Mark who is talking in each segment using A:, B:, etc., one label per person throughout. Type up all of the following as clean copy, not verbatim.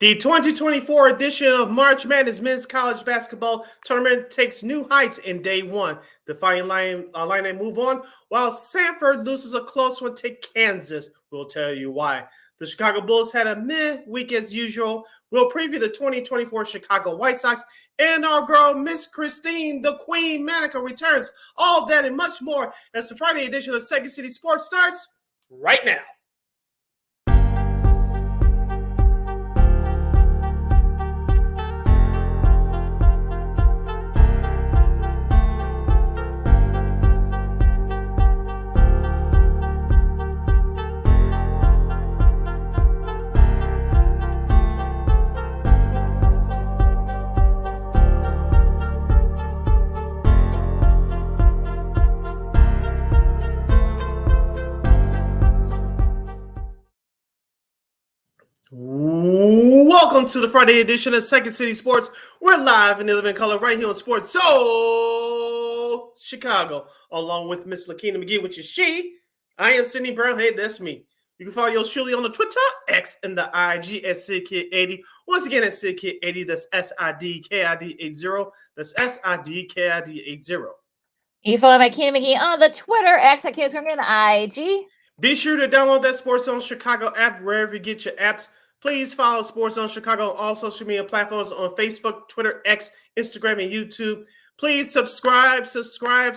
A: The 2024 edition of March Madness Men's College Basketball Tournament takes new heights in day one. The Fighting Illini move on, while Sanford loses a close one to Kansas. We'll tell you why. The Chicago Bulls had a mid-week as usual. We'll preview the 2024 Chicago White Sox, and our girl, Miss Christien, the Queen Manika, returns. All that and much more as the Friday edition of Second City Sports starts right now. Welcome to the Friday edition of Second City Sports. We're live in the living color right here on Sports So Chicago, along with Miss Lakina McGee, which is she. I am Sydney Brown. Hey, that's me. You can follow yours truly on the Twitter, X, and the IG at SidKid80. Once again, at SidKid80. That's SIDKID80. That's SIDKID80.
B: You follow my Lakina McGee on the Twitter, X, at KXRB, and the IG.
A: Be sure to download that Sports Zone Chicago app wherever you get your apps. Please follow Sports Zone Chicago on all social media platforms on Facebook, Twitter, X, Instagram, and YouTube. Please subscribe to our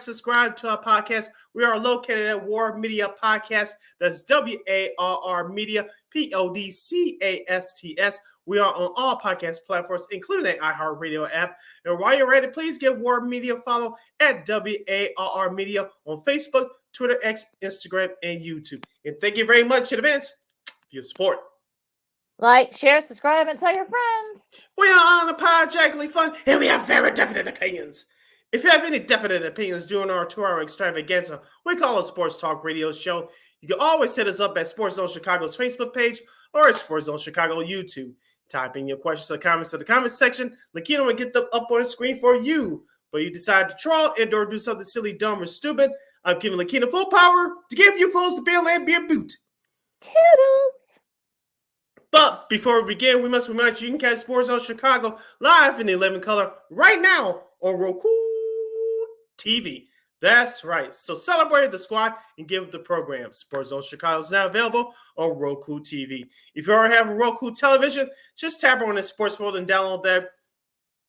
A: podcast. We are located at War Media Podcast. That's WARR Media, PODCASTS. We are on all podcast platforms, including the iHeartRadio app. And while you're ready, please give War Media a follow at WARR Media on Facebook, Twitter, X, Instagram, and YouTube. And thank you very much in advance for your support.
B: Like, share, subscribe, and tell your friends.
A: We are unapologetically fun, and we have very definite opinions. If you have any definite opinions during our 2-hour extravaganza, we call it Sports Talk Radio Show. You can always hit us up at Sports Zone Chicago's Facebook page or at Sports Zone Chicago YouTube. Type in your questions or comments in the comments section. Lakina will get them up on the screen for you. But you decide to troll and or do something silly, dumb, or stupid, I'm giving Lakina full power to give you fools the bill and be a boot.
B: Toodles.
A: But before we begin, we must remind you can catch Sports Zone Chicago live in the 11 color right now on Roku TV. That's right. So celebrate the squad and give the program. Sports Zone Chicago is now available on Roku TV. If you already have a Roku television, just tap on the Sports World and download that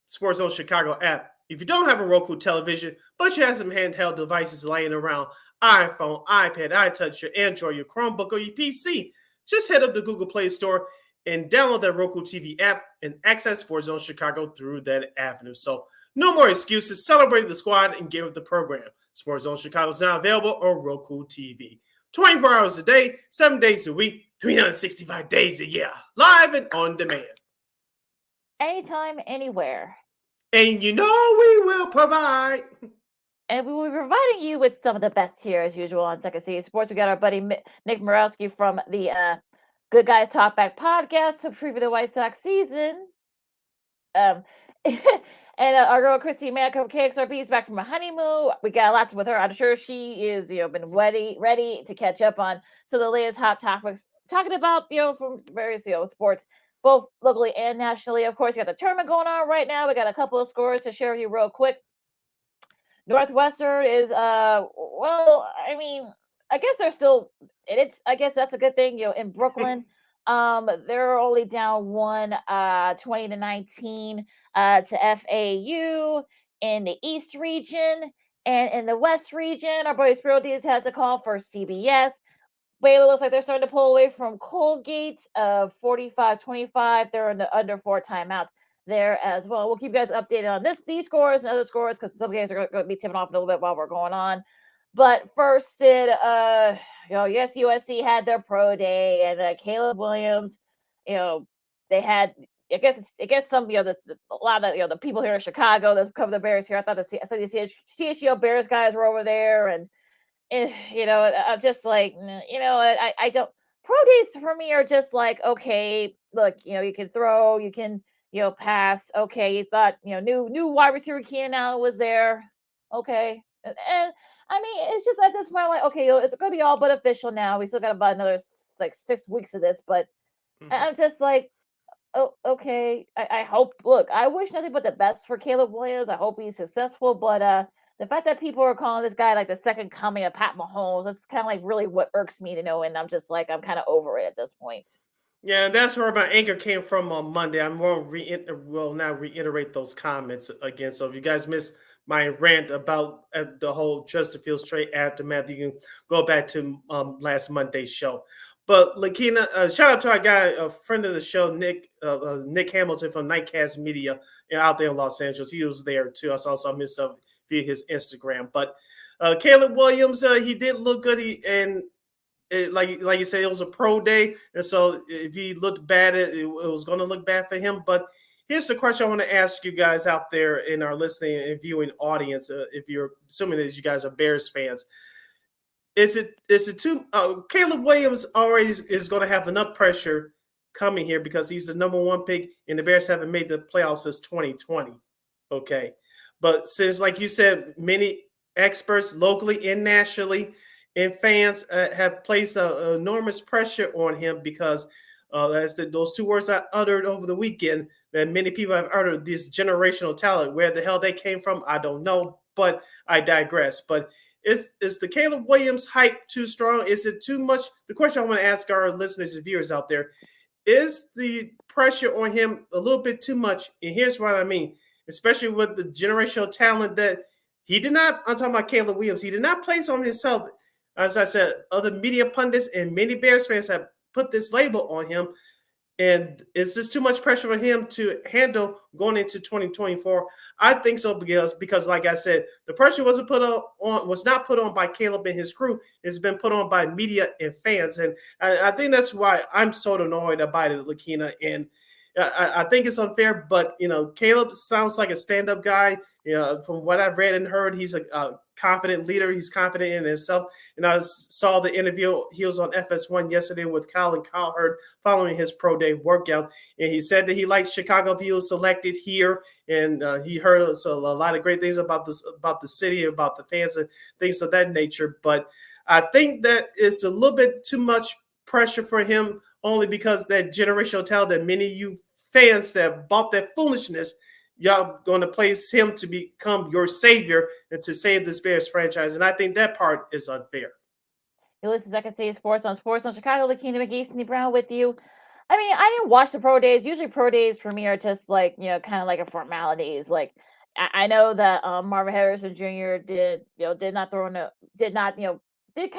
A: Sports Zone Chicago app. If you don't have a Roku television, but you have some handheld devices laying around, iPhone, iPad, iTouch, your Android, your Chromebook, or your PC, just head up to Google Play Store and download that Roku TV app and access Sports Zone Chicago through that avenue. So no more excuses. Celebrate the squad and give the program. Sports Zone Chicago is now available on Roku TV. 24 hours a day, 7 days a week, 365 days a year. Live and on demand.
B: Anytime, anywhere.
A: And you know we will provide.
B: And we will be providing you with some of the best here, as usual, on Second City Sports. We got our buddy Nick Murawski from the Good Guys Talk Back podcast to preview the White Sox season. And our girl Christien from KXRB is back from a honeymoon. We got a lot with her. I'm sure she is, been ready to catch up on some of the latest hot topics, talking about, from various, sports, both locally and nationally. Of course, you got the tournament going on right now. We got a couple of scores to share with you real quick. Northwestern is, I guess they're still, I guess that's a good thing, in Brooklyn. They're only down 20-19 to FAU in the East region. And in the West region, our boy Spiro Diaz has a call for CBS. Baylor looks like they're starting to pull away from Colgate, 45-25. They're in the under 4 timeouts there as well. We'll keep you guys updated on these scores and other scores because some guys are going to be tipping off a little bit while we're going on. But first, Sid, yes, USC had their pro day, and Caleb Williams, they had, I guess some, a lot of the people here in Chicago that cover the Bears here. I thought the CHGO Bears guys were over there, and I'm just like, I don't. Pro days for me are just like, okay, look, you can throw, you can. Pass. Okay, you thought, new wide receiver Keenan Allen was there. Okay. And I mean, it's just at this point, like, okay, it's going to be all but official now. We still got about another 6 weeks of this, but I'm just like, oh, okay. I hope. Look, I wish nothing but the best for Caleb Williams. I hope he's successful. But the fact that people are calling this guy like the second coming of Pat Mahomes, that's kind of like really what irks me to know. And I'm just like, I'm kind of over it at this point.
A: Yeah, and that's where my anger came from on Monday. I will now reiterate those comments again. So if you guys missed my rant about the whole Justin Fields trade aftermath, you can go back to last Monday's show. But Lakina, shout out to our guy, a friend of the show, Nick Hamilton from Nightcast Media, out there in Los Angeles. He was there too. I saw his stuff via his Instagram. But Caleb Williams, he did look good. Like you said, it was a pro day, and so if he looked bad, it was going to look bad for him. But here's the question I want to ask you guys out there in our listening and viewing audience. If you're assuming that you guys are Bears fans, is it too? Caleb Williams already is going to have enough pressure coming here because he's the number one pick, and the Bears haven't made the playoffs since 2020. Okay, but since, like you said, many experts locally and nationally and fans have placed enormous pressure on him because those two words I uttered over the weekend that many people have uttered, this generational talent. Where the hell they came from, I don't know, but I digress. But is the Caleb Williams hype too strong? Is it too much? The question I want to ask our listeners and viewers out there, is the pressure on him a little bit too much? And here's what I mean, especially with the generational talent that he did not, I'm talking about Caleb Williams, he did not place on himself. As I said, other media pundits and many Bears fans have put this label on him. And is this too much pressure for him to handle going into 2024? I think so because like I said, the pressure was not put on by Caleb and his crew. It's been put on by media and fans. And I think that's why I'm so annoyed about it, Lakina. And I think it's unfair, but Caleb sounds like a stand-up guy. From what I've read and heard, he's a confident leader. He's confident in himself. And I saw the interview. He was on FS1 yesterday with Colin Cowherd following his pro day workout, and he said that he liked Chicago if he was selected here, and he heard a lot of great things about the city, about the fans, and things of that nature. But I think that it's a little bit too much pressure for him, only because that generational talent that many of you fans that bought that foolishness, y'all going to place him to become your savior and to save this Bears franchise. And I think that part is unfair.
B: You listen to Second City Sports on Chicago. Lakina McGee, Cindy Brown with you. I mean, I didn't watch the pro days. Usually pro days for me are just like, kind of like a formalities. Like I know that Marvin Harrison Jr. did kind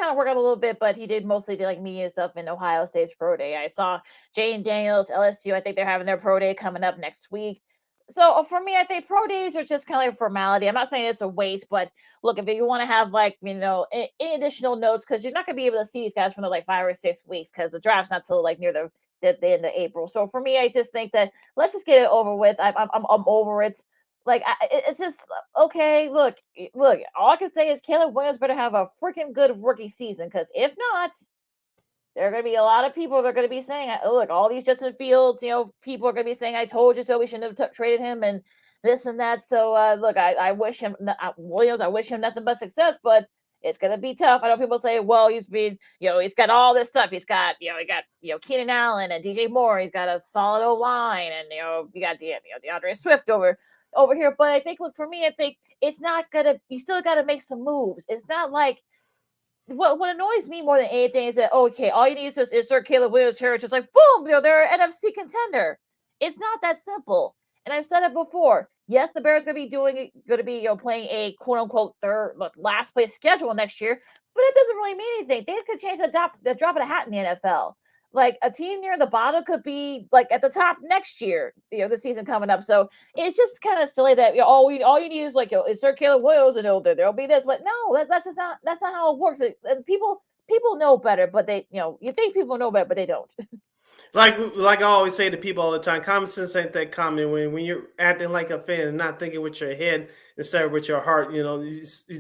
B: of work out a little bit, but he did mostly like media stuff in Ohio State's pro day. I saw Jane Daniels, LSU. I think they're having their pro day coming up next week. So for me, I think pro days are just kind of like a formality. I'm not saying it's a waste, but look, if you want to have like, any additional notes, because you're not going to be able to see these guys for like 5 or 6 weeks because the draft's not till like near the end of April. So for me, I just think that let's just get it over with. I'm over it. Like it's just okay. Look. All I can say is Caleb Williams better have a freaking good rookie season, because if not, there are going to be a lot of people that are going to be saying, look, all these Justin Fields, people are going to be saying, I told you so, we shouldn't have traded him and this and that. So, look, I wish him, Williams, I wish him nothing but success, but it's going to be tough. I know people say, well, he's got all this stuff. He's got, Keenan Allen and DJ Moore. He's got a solid O-line, and, you got DeAndre Swift over here. But I think, look, for me, I think it's not going to, you still got to make some moves. It's not like, what annoys me more than anything is that, okay, all you need is insert Caleb Williams here. It's just like, boom, they're an NFC contender. It's not that simple. And I've said it before. Yes, the Bears going to be playing a quote unquote last place schedule next year, but it doesn't really mean anything. Things could change the drop of a hat in the NFL. Like a team near the bottom could be like at the top next year, the season coming up. So it's just kind of silly that all you need is like insert Caleb Williams and there'll be this, but no, that's not how it works. And people know better, but they you think people know better, but they don't.
A: Like I always say to people all the time, common sense ain't that common. When you're acting like a fan and not thinking with your head instead of with your heart, you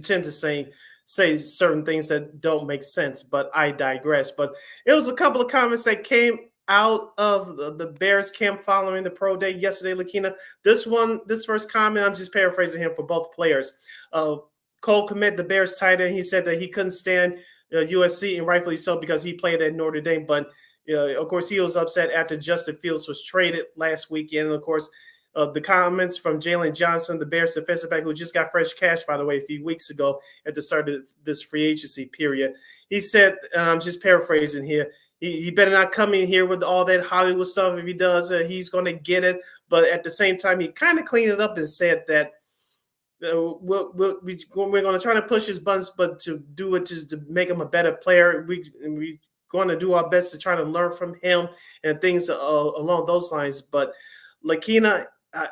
A: tend to say certain things that don't make sense. But I digress. But it was a couple of comments that came out of the Bears camp following the pro day yesterday, Lakina. This first comment, I'm just paraphrasing him for both players. Cole Kmet, the Bears tight end, he said that he couldn't stand USC, and rightfully so, because he played at Notre Dame. But Of course, he was upset after Justin Fields was traded last weekend. And of course, the comments from Jalen Johnson, the Bears defensive back, who just got fresh cash, by the way, a few weeks ago at the start of this free agency period. He said, I'm just paraphrasing here, he better not come in here with all that Hollywood stuff. If he does, he's going to get it. But at the same time, he kind of cleaned it up and said that we're going to try to push his buttons, but to do it to make him a better player. We're going to do our best to try to learn from him and things along those lines. But Lakina,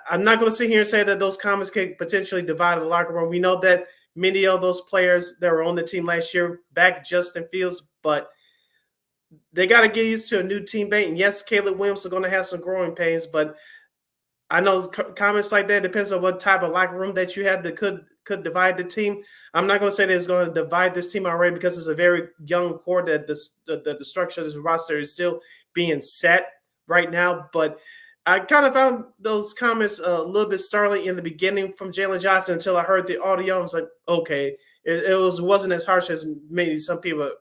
A: I'm not going to sit here and say that those comments could potentially divide the locker room. We know that many of those players that were on the team last year back Justin Fields, but they got to get used to a new teammate. And yes, Caleb Williams are going to have some growing pains, but I know comments like that depends on what type of locker room that you have that could divide the team. I'm not going to say that it's going to divide this team already because it's a very young core that the structure of this roster is still being set right now. But I kind of found those comments a little bit startling in the beginning from Jalen Johnson until I heard the audio. I was like, okay, it wasn't as harsh as maybe some people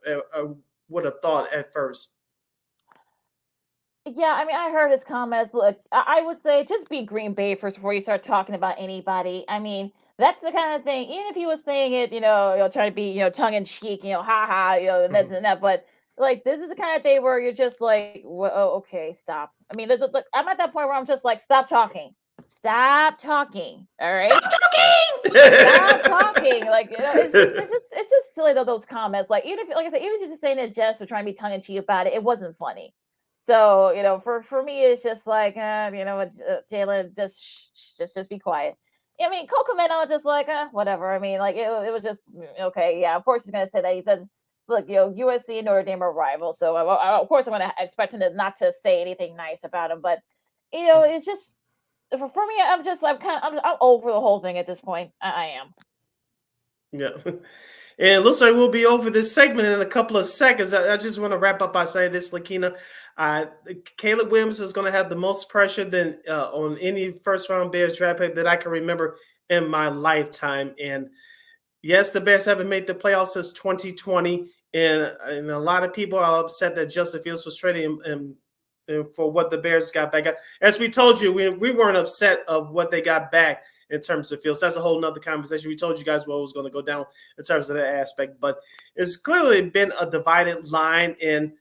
A: would have thought at first.
B: Yeah, I mean, I heard his comments. Look, I would say just be Green Bay first before you start talking about anybody. I mean, that's the kind of thing. Even if he was saying it, trying to be, tongue in cheek, ha, and that's and that. But like, this is the kind of thing where you're just like, well, oh, okay, stop. I mean, I'm at that point where I'm just like, stop talking. Stop talking. All right.
A: Stop talking.
B: Stop talking. Like, it's just silly though, those comments. Like, even if, like I said, even if you're just saying it just or trying to be tongue in cheek about it, it wasn't funny. So, for me, it's just like, Jalen, just be quiet. I mean, Coco just like, whatever. I mean, like, it was just, okay, yeah, of course he's going to say that. He said, look, USC and Notre Dame are rivals. So, of course, I'm going to expect him not to say anything nice about him. But, it's just, for me, I'm over the whole thing at this point. I am.
A: Yeah. And it looks like we'll be over this segment in a couple of seconds. I just want to wrap up by saying this, Lakina. Caleb Williams is going to have the most pressure than on any first-round Bears draft pick that I can remember in my lifetime. And yes, the Bears haven't made the playoffs since 2020, and a lot of people are upset that Justin Fields was traded and for what the Bears got back. As we told you, we weren't upset of what they got back in terms of Fields. That's a whole nother conversation. We told you guys what was going to go down in terms of that aspect, but it's clearly been a divided line. And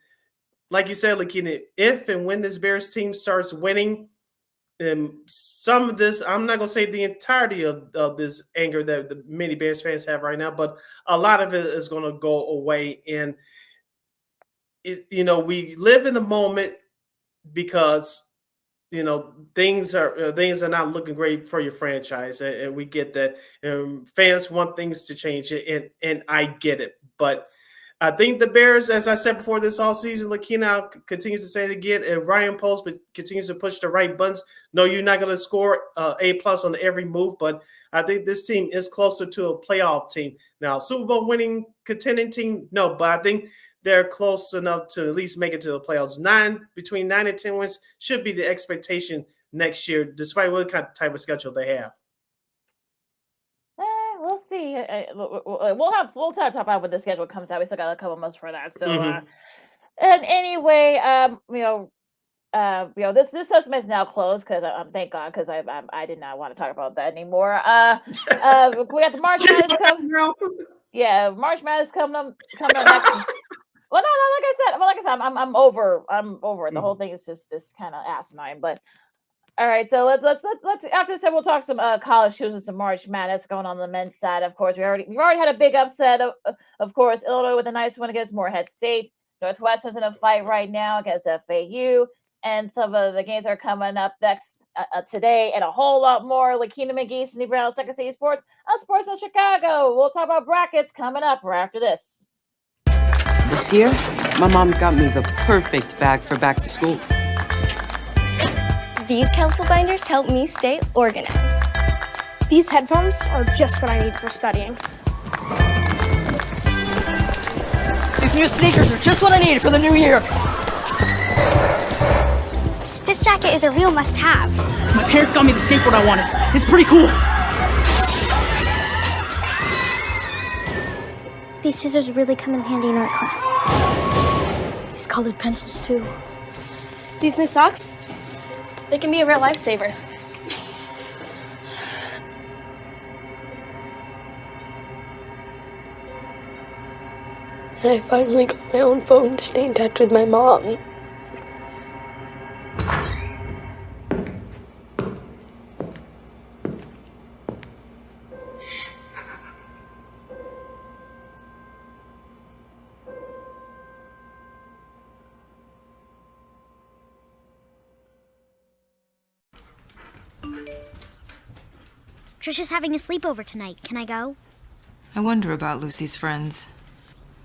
A: like you said, Lakina, if and when this Bears team starts winning, some of this, I'm not going to say the entirety of this anger that the many Bears fans have right now, but a lot of it is going to go away. And, we live in the moment because things are not looking great for your franchise, and we get that. Fans want things to change, and I get it. But I think the Bears, as I said before this all season, Lakina, I'll continue to say it again, and Ryan Post continues to push the right buttons. No, you're not going to score A+ on every move, but I think this team is closer to a playoff team. Now, Super Bowl winning contending team, no, but I think they're close enough to at least make it to the playoffs. Between 9 and 10 wins should be the expectation next year, despite what kind of type of schedule they have.
B: We'll see. We'll talk about when the schedule comes out. We still got a couple months for that. So, and anyway, this segment is now closed because thank God, because I did not want to talk about that anymore. We got the March Madness coming. Yeah, March Madness coming up next. Well, no, like I said, I'm over it. The whole thing is just kind of asinine. But all right, so let's after this, we'll talk some college hoops and some March Madness going on the men's side. Of course, we've already had a big upset. Of course, Illinois with a nice win against Morehead State. Northwestern's in a fight right now against FAU, and some of the games are coming up next today, and a whole lot more. Lakina McGee, Cindy Brown, Second City Sports, Sports in Chicago. We'll talk about brackets coming up right after this.
C: This year, my mom got me the perfect bag for back to school.
D: These colorful binders help me stay organized.
E: These headphones are just what I need for studying.
F: These new sneakers are just what I need for the new year.
D: This jacket is a real must-have.
F: My parents got me the skateboard I wanted. It's pretty cool.
E: These scissors really come in handy in art class. These colored pencils too.
D: These new socks, they can be a real lifesaver.
G: And I finally got my own phone to stay in touch with my mom.
H: Trisha's having a sleepover tonight. Can I go?
I: I wonder about Lucy's friends.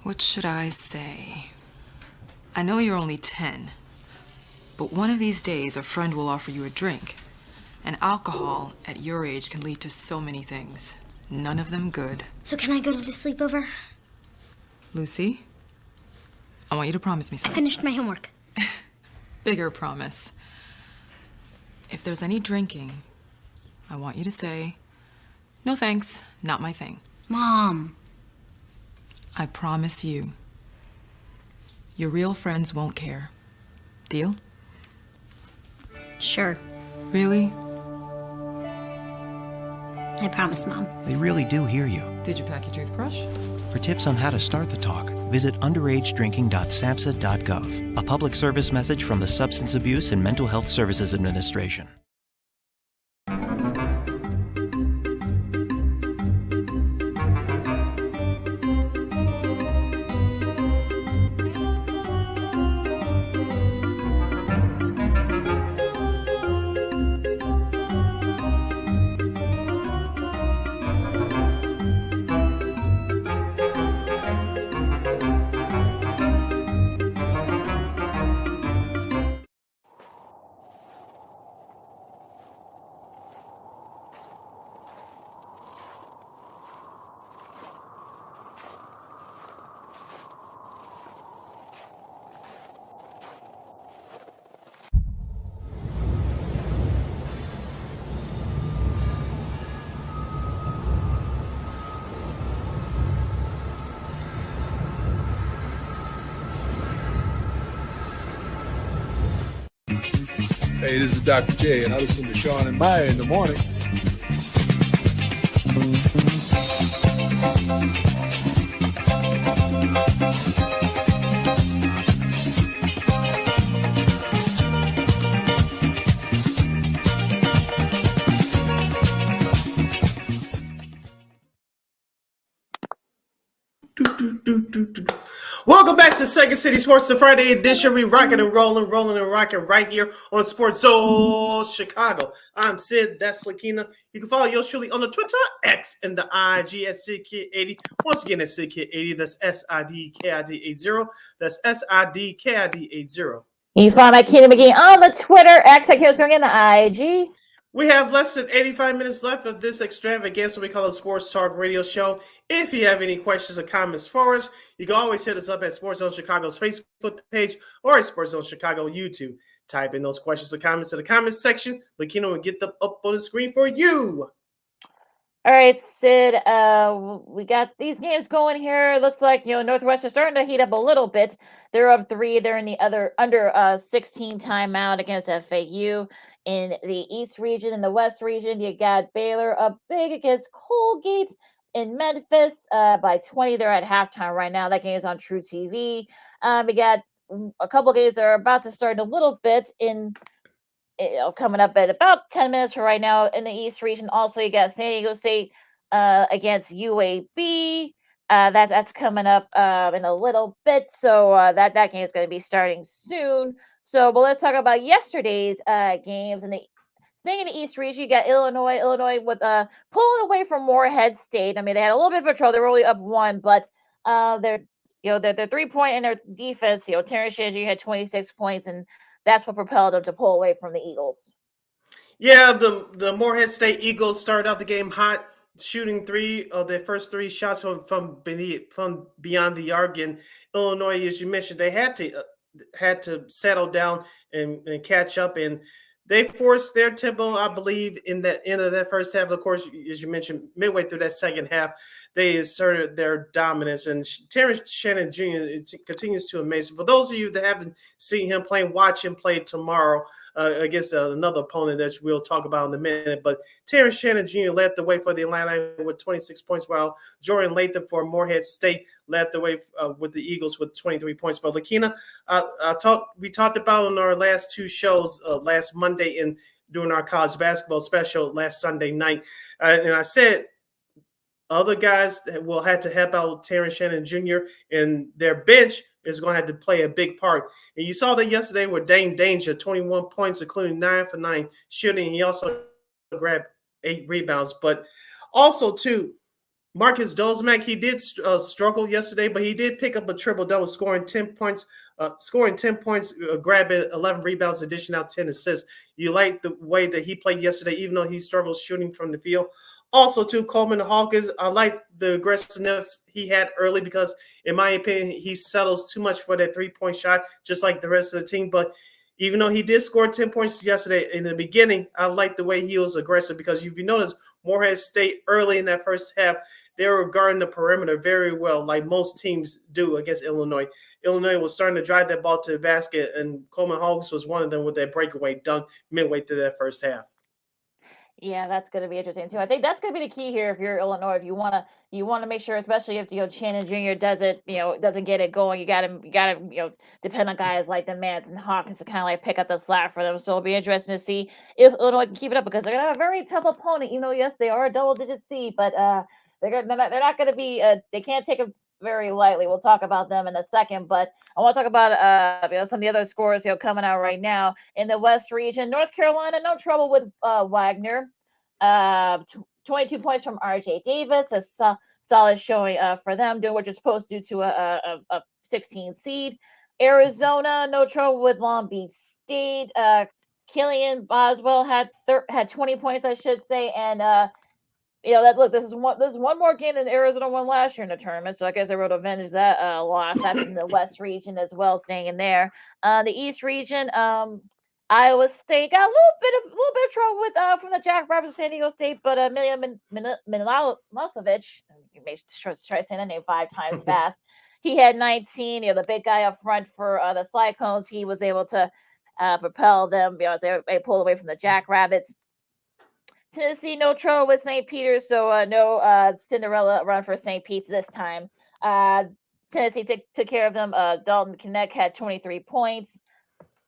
I: What should I say? I know you're only 10, but one of these days a friend will offer you a drink. And alcohol at your age can lead to so many things. None of them good.
H: So can I go to the sleepover?
I: Lucy, I want you to promise me
H: I
I: something.
H: finished my homework.
I: Bigger promise. If there's any drinking, I want you to say, "No thanks, not my thing."
H: Mom.
I: I promise you, your real friends won't care. Deal?
H: Sure.
I: Really?
H: I promise, Mom.
J: They really do hear you.
I: Did you pack your toothbrush?
J: For tips on how to start the talk, visit underagedrinking.samhsa.gov. A public service message from the Substance Abuse and Mental Health Services Administration.
K: Hey, this is Dr. J, and I listen to Sean and Maya in the morning.
A: Welcome back to Second City Sports, the Friday edition. We rocking and rolling and rocking right here on Sports Zone Chicago. I'm Sid, that's Lakina. You can follow yours truly on the Twitter, X, and the IG at SidKid80. Once again, that's SidKid80. That's SIDKID80. That's SIDKID80.
B: You can find my Keenan McGee on the Twitter, X, I was going in the IG.
A: We have less than 85 minutes left of this extravaganza we call a Sports Talk Radio Show. If you have any questions or comments for us, you can always hit us up at Sports Zone Chicago's Facebook page or at Sports Zone Chicago YouTube. Type in those questions or comments in the comments section. Lakina will get them up on the screen for you.
B: All right, Sid, we got these games going here. Looks like, Northwestern starting to heat up a little bit. They're up 3. They're in the under 16 timeout against FAU. In the East region and the West region, you got Baylor up big against Colgate in Memphis by 20. They're at halftime right now. That game is on True TV. We got a couple of games that are about to start in a little bit coming up at about 10 minutes from right now in the East region. Also, you got San Diego State against UAB. That's coming up in a little bit. So that game is going to be starting soon. But let's talk about yesterday's games. Staying in the East region, you got Illinois with pulling away from Morehead State. I mean, they had a little bit of trouble. They're only up 1, but they're 3-point in their defense. Terrence Shangy had 26 points, and that's what propelled them to pull away from the Eagles.
A: Yeah, the Morehead State Eagles started out the game hot, shooting 3 of their first 3 shots from beyond the yard. And Illinois, as you mentioned, they had to settle down and catch up. And they forced their tempo, I believe, in the end of that first half. Of course, as you mentioned, midway through that second half, they asserted their dominance. And Terrence Shannon Jr. continues to amaze. For those of you that haven't seen him play, watch him play tomorrow against another opponent that we'll talk about in a minute. But Terrence Shannon Jr. led the way for the Atlanta with 26 points, while Jordan Latham for Morehead State led the way with the Eagles with 23 points. But Lakina, we talked about on our last two shows last Monday and during our college basketball special last Sunday night. And I said other guys will have to help out Terrence Shannon Jr. and their bench is going to have to play a big part. And you saw that yesterday with Dame Danger, 21 points, including 9 for 9 shooting. He also grabbed 8 rebounds. But also, too, Marcus Dozmak, he did struggle yesterday, but he did pick up a triple-double, scoring 10 points, grabbing 11 rebounds, and dishing out 10 assists. You like the way that he played yesterday, even though he struggled shooting from the field. Also, too, Coleman Hawkins, I like the aggressiveness he had early because, in my opinion, he settles too much for that three-point shot, just like the rest of the team. But even though he did score 10 points yesterday in the beginning, I like the way he was aggressive because if you notice, Morehead State early in that first half, they were guarding the perimeter very well, like most teams do against Illinois. Illinois was starting to drive that ball to the basket, and Coleman Hawkins was one of them with that breakaway dunk midway through that first half.
B: Yeah, that's going to be interesting too. I think that's going to be the key here if you're Illinois. If you want to make sure, especially if Shannon Jr. doesn't get it going, you got to depend on guys like the Mans and Hawkins to kind of like pick up the slack for them. So it'll be interesting to see if Illinois can keep it up because they're going to have a very tough opponent. Yes, they are a double-digit seed, but they're not going to be. They can't take them very lightly. We'll talk about them in a second, but I want to talk about some of the other scores coming out right now in the West region. North Carolina, no trouble with Wagner. 22 points from RJ Davis, a solid showing for them, doing what you're supposed to do to a 16 seed. Arizona, no trouble with Long Beach State. Killian Boswell had 20 points, I should say, and this is one more game than Arizona won last year in the tournament, so I guess they were able to avenge that loss. That's in the West region as well, staying in there. The East region, Iowa State got a little bit of trouble with from the Jackrabbits of San Diego State, but Milja Milosevic, you may try saying that name 5 times fast. He had 19. The big guy up front for the Cyclones, he was able to propel them. They pulled away from the Jackrabbits. Tennessee, no trouble with St. Peter's, so no Cinderella run for St. Pete's this time. Tennessee took care of them. Dalton Knecht had 23 points.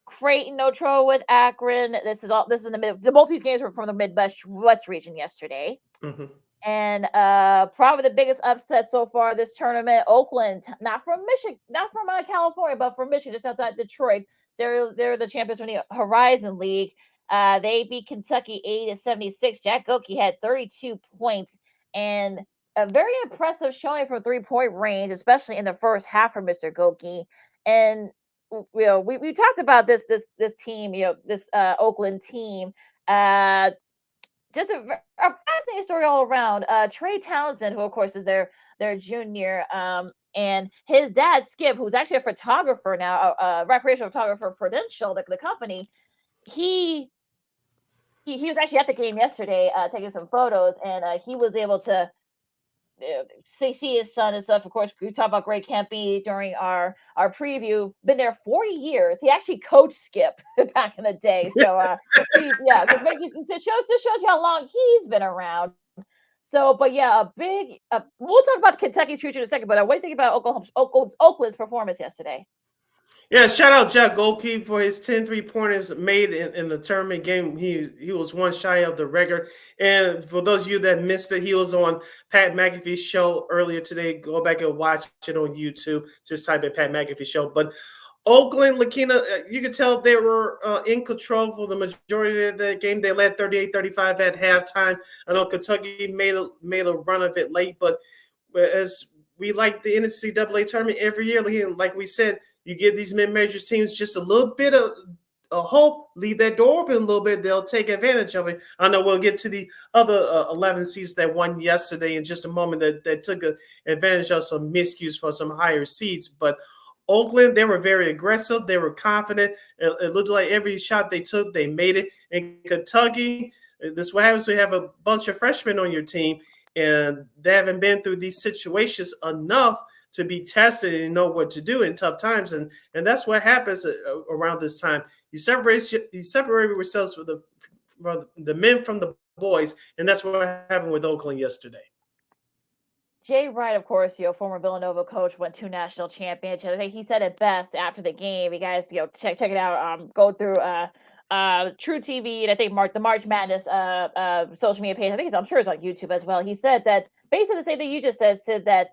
B: Creighton, no trouble with Akron. This is in the mid. Both these games were from the Midwest West region yesterday. Mm-hmm. And probably the biggest upset so far this tournament, Oakland, not from Michigan, not from California, but from Michigan, just outside Detroit. They're the champions from the Horizon League. They beat Kentucky 80-76. Jack Goki had 32 points and a very impressive showing from 3-point range, especially in the first half for Mr. Goki. And we talked about this team, this Oakland team. Just a fascinating story all around. Trey Townsend, who of course is their junior, and his dad Skip, who's actually a photographer now, a recreational photographer for Prudential, the company. He was actually at the game yesterday, taking some photos, and he was able to see his son and stuff. Of course, we talked about Greg Kempe during our preview. Been there 40 years. He actually coached Skip back in the day. So it shows you how long he's been around. So, but yeah, we'll talk about Kentucky's future in a second. But what do you think about Oakland's performance yesterday?
A: Yeah, shout out Jack Goldkey for his 10 3-pointers made in the tournament game. He was one shy of the record. And for those of you that missed it, he was on Pat McAfee's show earlier today. Go back and watch it on YouTube. Just type in Pat McAfee show. But Oakland, Lakina, you could tell they were in control for the majority of the game. They led 38-35 at halftime. I know Kentucky made a run of it late, but as we like the NCAA tournament every year, like we said, you give these mid-majors teams just a little bit of hope, leave that door open a little bit, they'll take advantage of it. I know we'll get to the other 11 seeds that won yesterday in just a moment that took advantage of some miscues for some higher seeds. But Oakland, they were very aggressive. They were confident. It looked like every shot they took, they made it. In Kentucky, this is what happens when you have a bunch of freshmen on your team, and they haven't been through these situations enough to be tested and know what to do in tough times. And that's what happens around this time. You separate yourselves from the men from the boys, and that's what happened with Oakland yesterday.
B: Jay Wright, of course, former Villanova coach, won 2 national championships. I think he said it best after the game. You guys, check it out. Go through True TV, and I think the March Madness social media page. I'm sure it's on YouTube as well. He said that basically the same thing you just said that,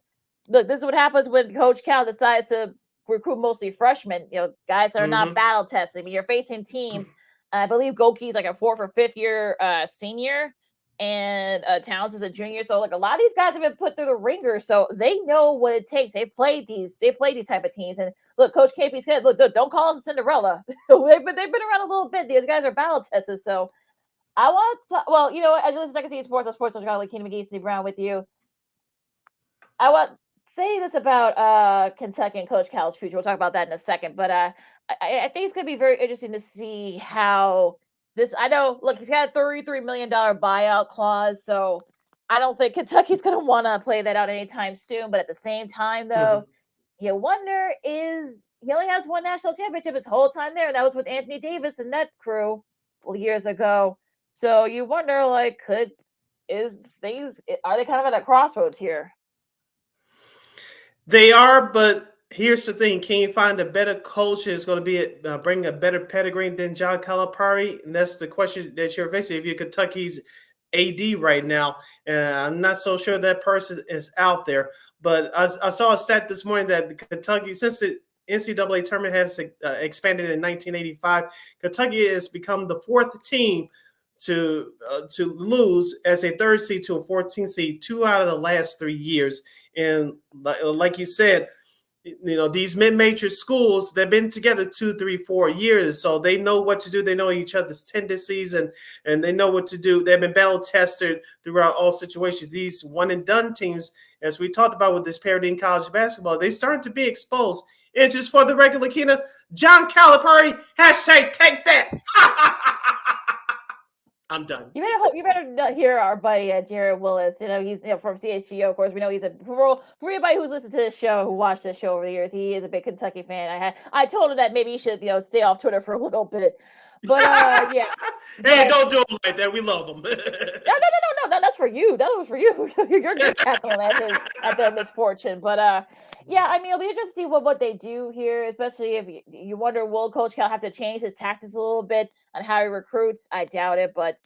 B: look, this is what happens when Coach Cal decides to recruit mostly freshmen, guys that are not battle tested. I mean, you're facing teams. I believe Goki's like a 4th or 5th year senior, and Towns is a junior. So like a lot of these guys have been put through the ringer, so they know what it takes. They play these type of teams. And look, Coach KP said, look, don't call us a Cinderella. they've been around a little bit. These guys are battle tested. So I want to, well, as I can see sports Chicago, like Kenny McGee, Steve Brown with you. I want say this about Kentucky and Coach Cal's future. We'll talk about that in a second. But I think it's going to be very interesting to see how this. I know, look, he's got a $33 million buyout clause, so I don't think Kentucky's going to want to play that out anytime soon. But at the same time, though, you wonder he only has 1 national championship his whole time there, and that was with Anthony Davis and that crew years ago. So you wonder, like, are they kind of at a crossroads here?
A: They are, but here's the thing. Can you find a better coach that's going to be bring a better pedigree than John Calipari? And that's the question that you're facing if you're Kentucky's AD right now. And I'm not so sure that person is out there. But I saw a stat this morning that Kentucky, since the NCAA tournament has expanded in 1985, Kentucky has become the 4th team to lose as a 3rd seed to a 14th seed 2 out of the last 3 years. And like you said, these mid-major schools, they've been together 2, 3, 4 years, so they know what to do. They know each other's tendencies, and they know what to do. They've been battle tested throughout all situations. These one-and-done teams, as we talked about with this parity in college basketball, they starting to be exposed. And just for the regular Kina, John Calipari, #take that. I'm done.
B: You better hear our buddy Jared Willis. He's from CHGO. Of course, we know he's for everybody who's listened to this show, who watched this show over the years. He is a big Kentucky fan. I told him that maybe he should stay off Twitter for a little bit. But yeah.
A: Hey, don't do him like that. We love him.
B: No, that's for you. That was for you. You're good tackling at their misfortune. But yeah, I mean, it'll be interesting to see what they do here, especially if you wonder, will Coach Cal have to change his tactics a little bit on how he recruits? I doubt it, but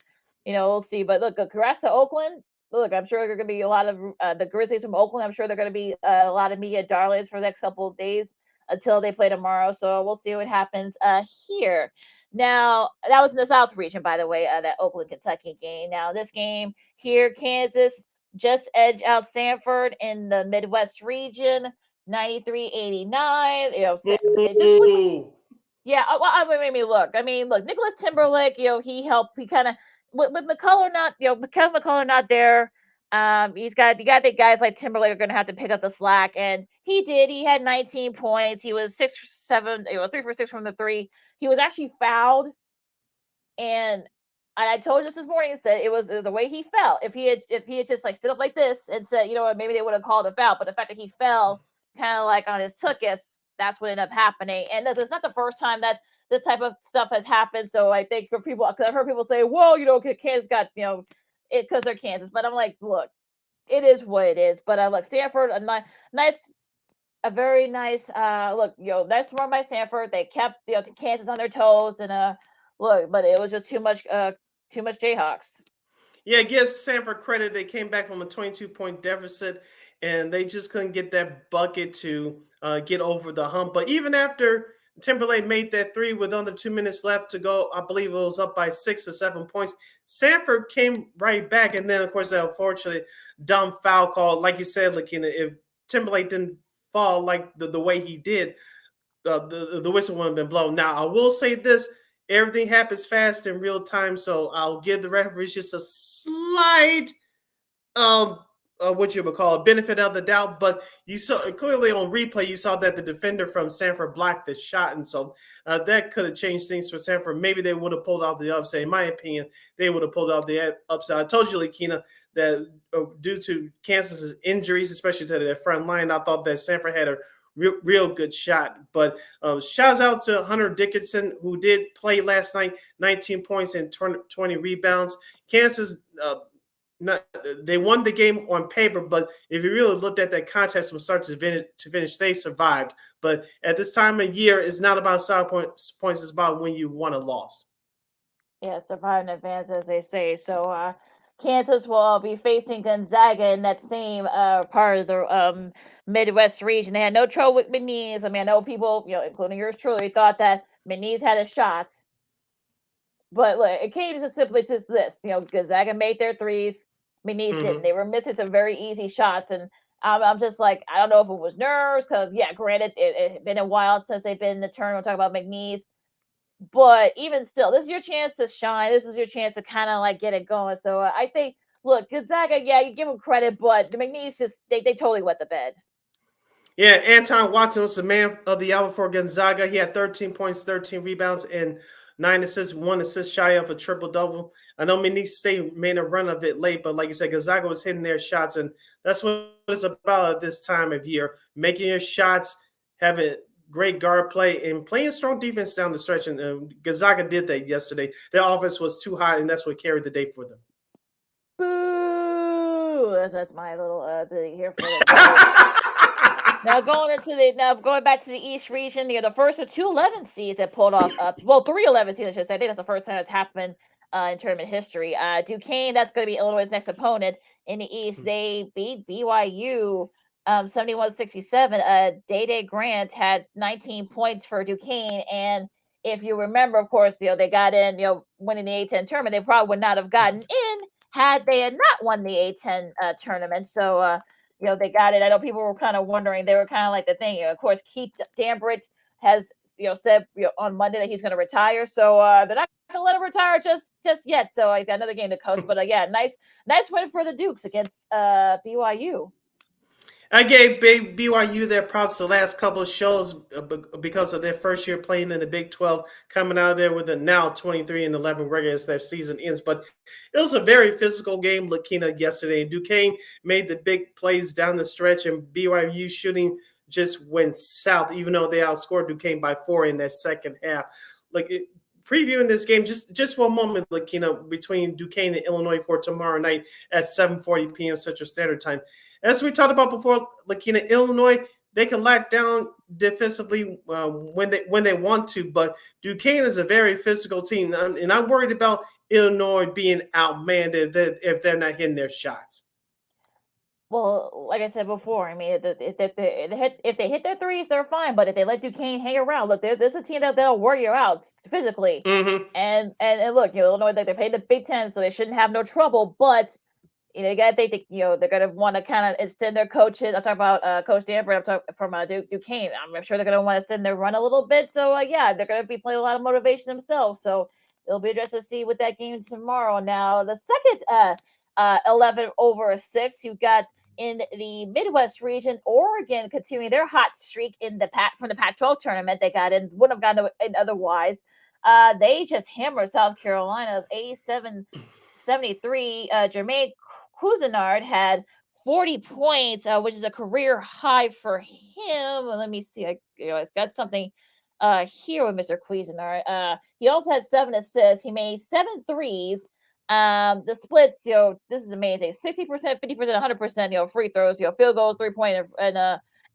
B: we'll see. But look, congrats to Oakland. Look, I'm sure there are going to be a lot of the Grizzlies from Oakland. I'm sure they're going to be a lot of media darlings for the next couple of days until they play tomorrow. So we'll see what happens here. Now, that was in the South region, by the way, that Oakland-Kentucky game. Now, this game here, Kansas just edged out Stanford in the Midwest region, 93-89. Yeah, well, I mean, look, Nicholas Timberlake, he helped. He kind of with McCullough not, Kevin McCullough not there. You got to think guys like Timberlake are going to have to pick up the slack, and he did. He had 19 points. He was 6 for 7, 3 for 6 from the 3. He was actually fouled, and I told you this morning. I said it was the way he fell. If he had just like stood up like this and said, maybe they would have called a foul. But the fact that he fell kind of like on his tuchus, that's what ended up happening. And it's not the first time that this type of stuff has happened. So I think for people, because I've heard people say, well, Kansas got it because they're Kansas. But I'm like, look, it is what it is. But look, Stanford, a very nice nice run by Stanford. They kept Kansas on their toes, and look, but it was just too much Jayhawks.
A: Yeah, give Stanford credit. They came back from a 22-point deficit, and they just couldn't get that bucket to get over the hump. But even after Timberlake made that 3 with under 2 minutes left to go, I believe it was up by 6 or 7 points. Stanford came right back, and then of course that unfortunately dumb foul call, like you said, if Timberlake didn't fall like the way he did, the whistle wouldn't have been blown. Now, I will say this, everything happens fast in real time, so I'll give the referees just a slight what you would call a benefit of the doubt, but you saw clearly on replay, you saw that the defender from Sanford blocked the shot, and so that could have changed things for Sanford. Maybe they would have pulled out the upset. In my opinion, they would have pulled out the upset. I told you, Lakina, that due to Kansas's injuries, especially to their front line, I thought that Sanford had a real good shot. But shouts out to Hunter Dickinson, who did play last night, 19 points and 20 rebounds. Kansas, they won the game on paper, but if you really looked at that contest from start to finish, they survived. But at this time of year, it's not about side points, it's about when you won or lost.
B: Yeah, survive in advance, as they say. So Kansas will be facing Gonzaga in that same part of the Midwest region. They had no trouble with McNeese. I mean, I know people, including yours truly, thought that McNeese had a shot. But look, it came just simply to this. Gonzaga made their threes. McNeese didn't. They were missing some very easy shots. And I'm just like, I don't know if it was nerves, because, yeah, granted, it's been a while since they've been in the tournament. We'll talk about McNeese. But even still, this is your chance to shine. This is your chance to kind of like get it going. So I think, look, Gonzaga, yeah, you give them credit, but the McNeese they totally wet the bed.
A: Yeah, Anton Watson was the man of the hour for Gonzaga. He had 13 points, 13 rebounds, and 9 assists, 1 assist shy of a triple-double. I know McNeese State made a run of it late, but like you said, Gonzaga was hitting their shots, and that's what it's about at this time of year, making your shots, having great guard play, and playing strong defense down the stretch. And Gonzaga did that yesterday. Their offense was too high, and that's what carried the day for them.
B: Boo! That's my little thing here for the Now going back to the East region, the first of 2 11 seeds that pulled off 3 11 seeds, I should say. I think that's the first time it's happened in tournament history. Duquesne, that's going to be Illinois' next opponent in the East. They beat BYU 71-67. Day Grant had 19 points for Duquesne, and if you remember, of course, they got in, winning the A10 tournament. They probably would not have gotten in had they had not won the A10 tournament. So they got it. I know people were kind of wondering. They were kind of like the thing. Of course, Keith Dambritt has said on Monday that he's going to retire. So they're not going to let him retire just yet. So he's got another game to coach. But yeah, nice win for the Dukes against BYU.
A: I gave BYU their props the last couple of shows because of their first year playing in the Big 12, coming out of there with a now 23-11 record as their season ends. But it was a very physical game, Lakina, yesterday. Duquesne made the big plays down the stretch, and BYU shooting just went south, even though they outscored Duquesne by 4 in that second half. Previewing this game, just for a moment, Lakina, between Duquesne and Illinois for tomorrow night at 7:40 p.m. Central Standard Time. As we talked about before, Lakina, Illinois, they can lock down defensively when they want to, but Duquesne is a very physical team, and I'm worried about Illinois being outmanned if they're not hitting their shots.
B: Well, like I said before, I mean, if they hit their threes, they're fine. But if they let Duquesne hang around, look, there's a team that'll wear you out physically. And look, Illinois, they played the Big Ten, so they shouldn't have no trouble. But you got to think, they're going to want to kind of extend their coaches. I'm talking about Coach Danford. I'm talking from Duquesne. I'm sure they're going to want to extend their run a little bit. So, yeah, they're going to be playing a lot of motivation themselves. So it'll be interesting to see what that game tomorrow. Now, the second 11/6, you've got in the Midwest region, Oregon continuing their hot streak in from the Pac-12 tournament. They got in, wouldn't have gotten in otherwise. They just hammered South Carolina's 87-73. Jermaine Cousinard had 40 points, which is a career high for him. Let me see. I've got something here with Mr. Cousinard. He also had 7 assists. He made 7 threes. The splits, this is amazing. 60%, 50%, 100%, free throws, field goals, 3-point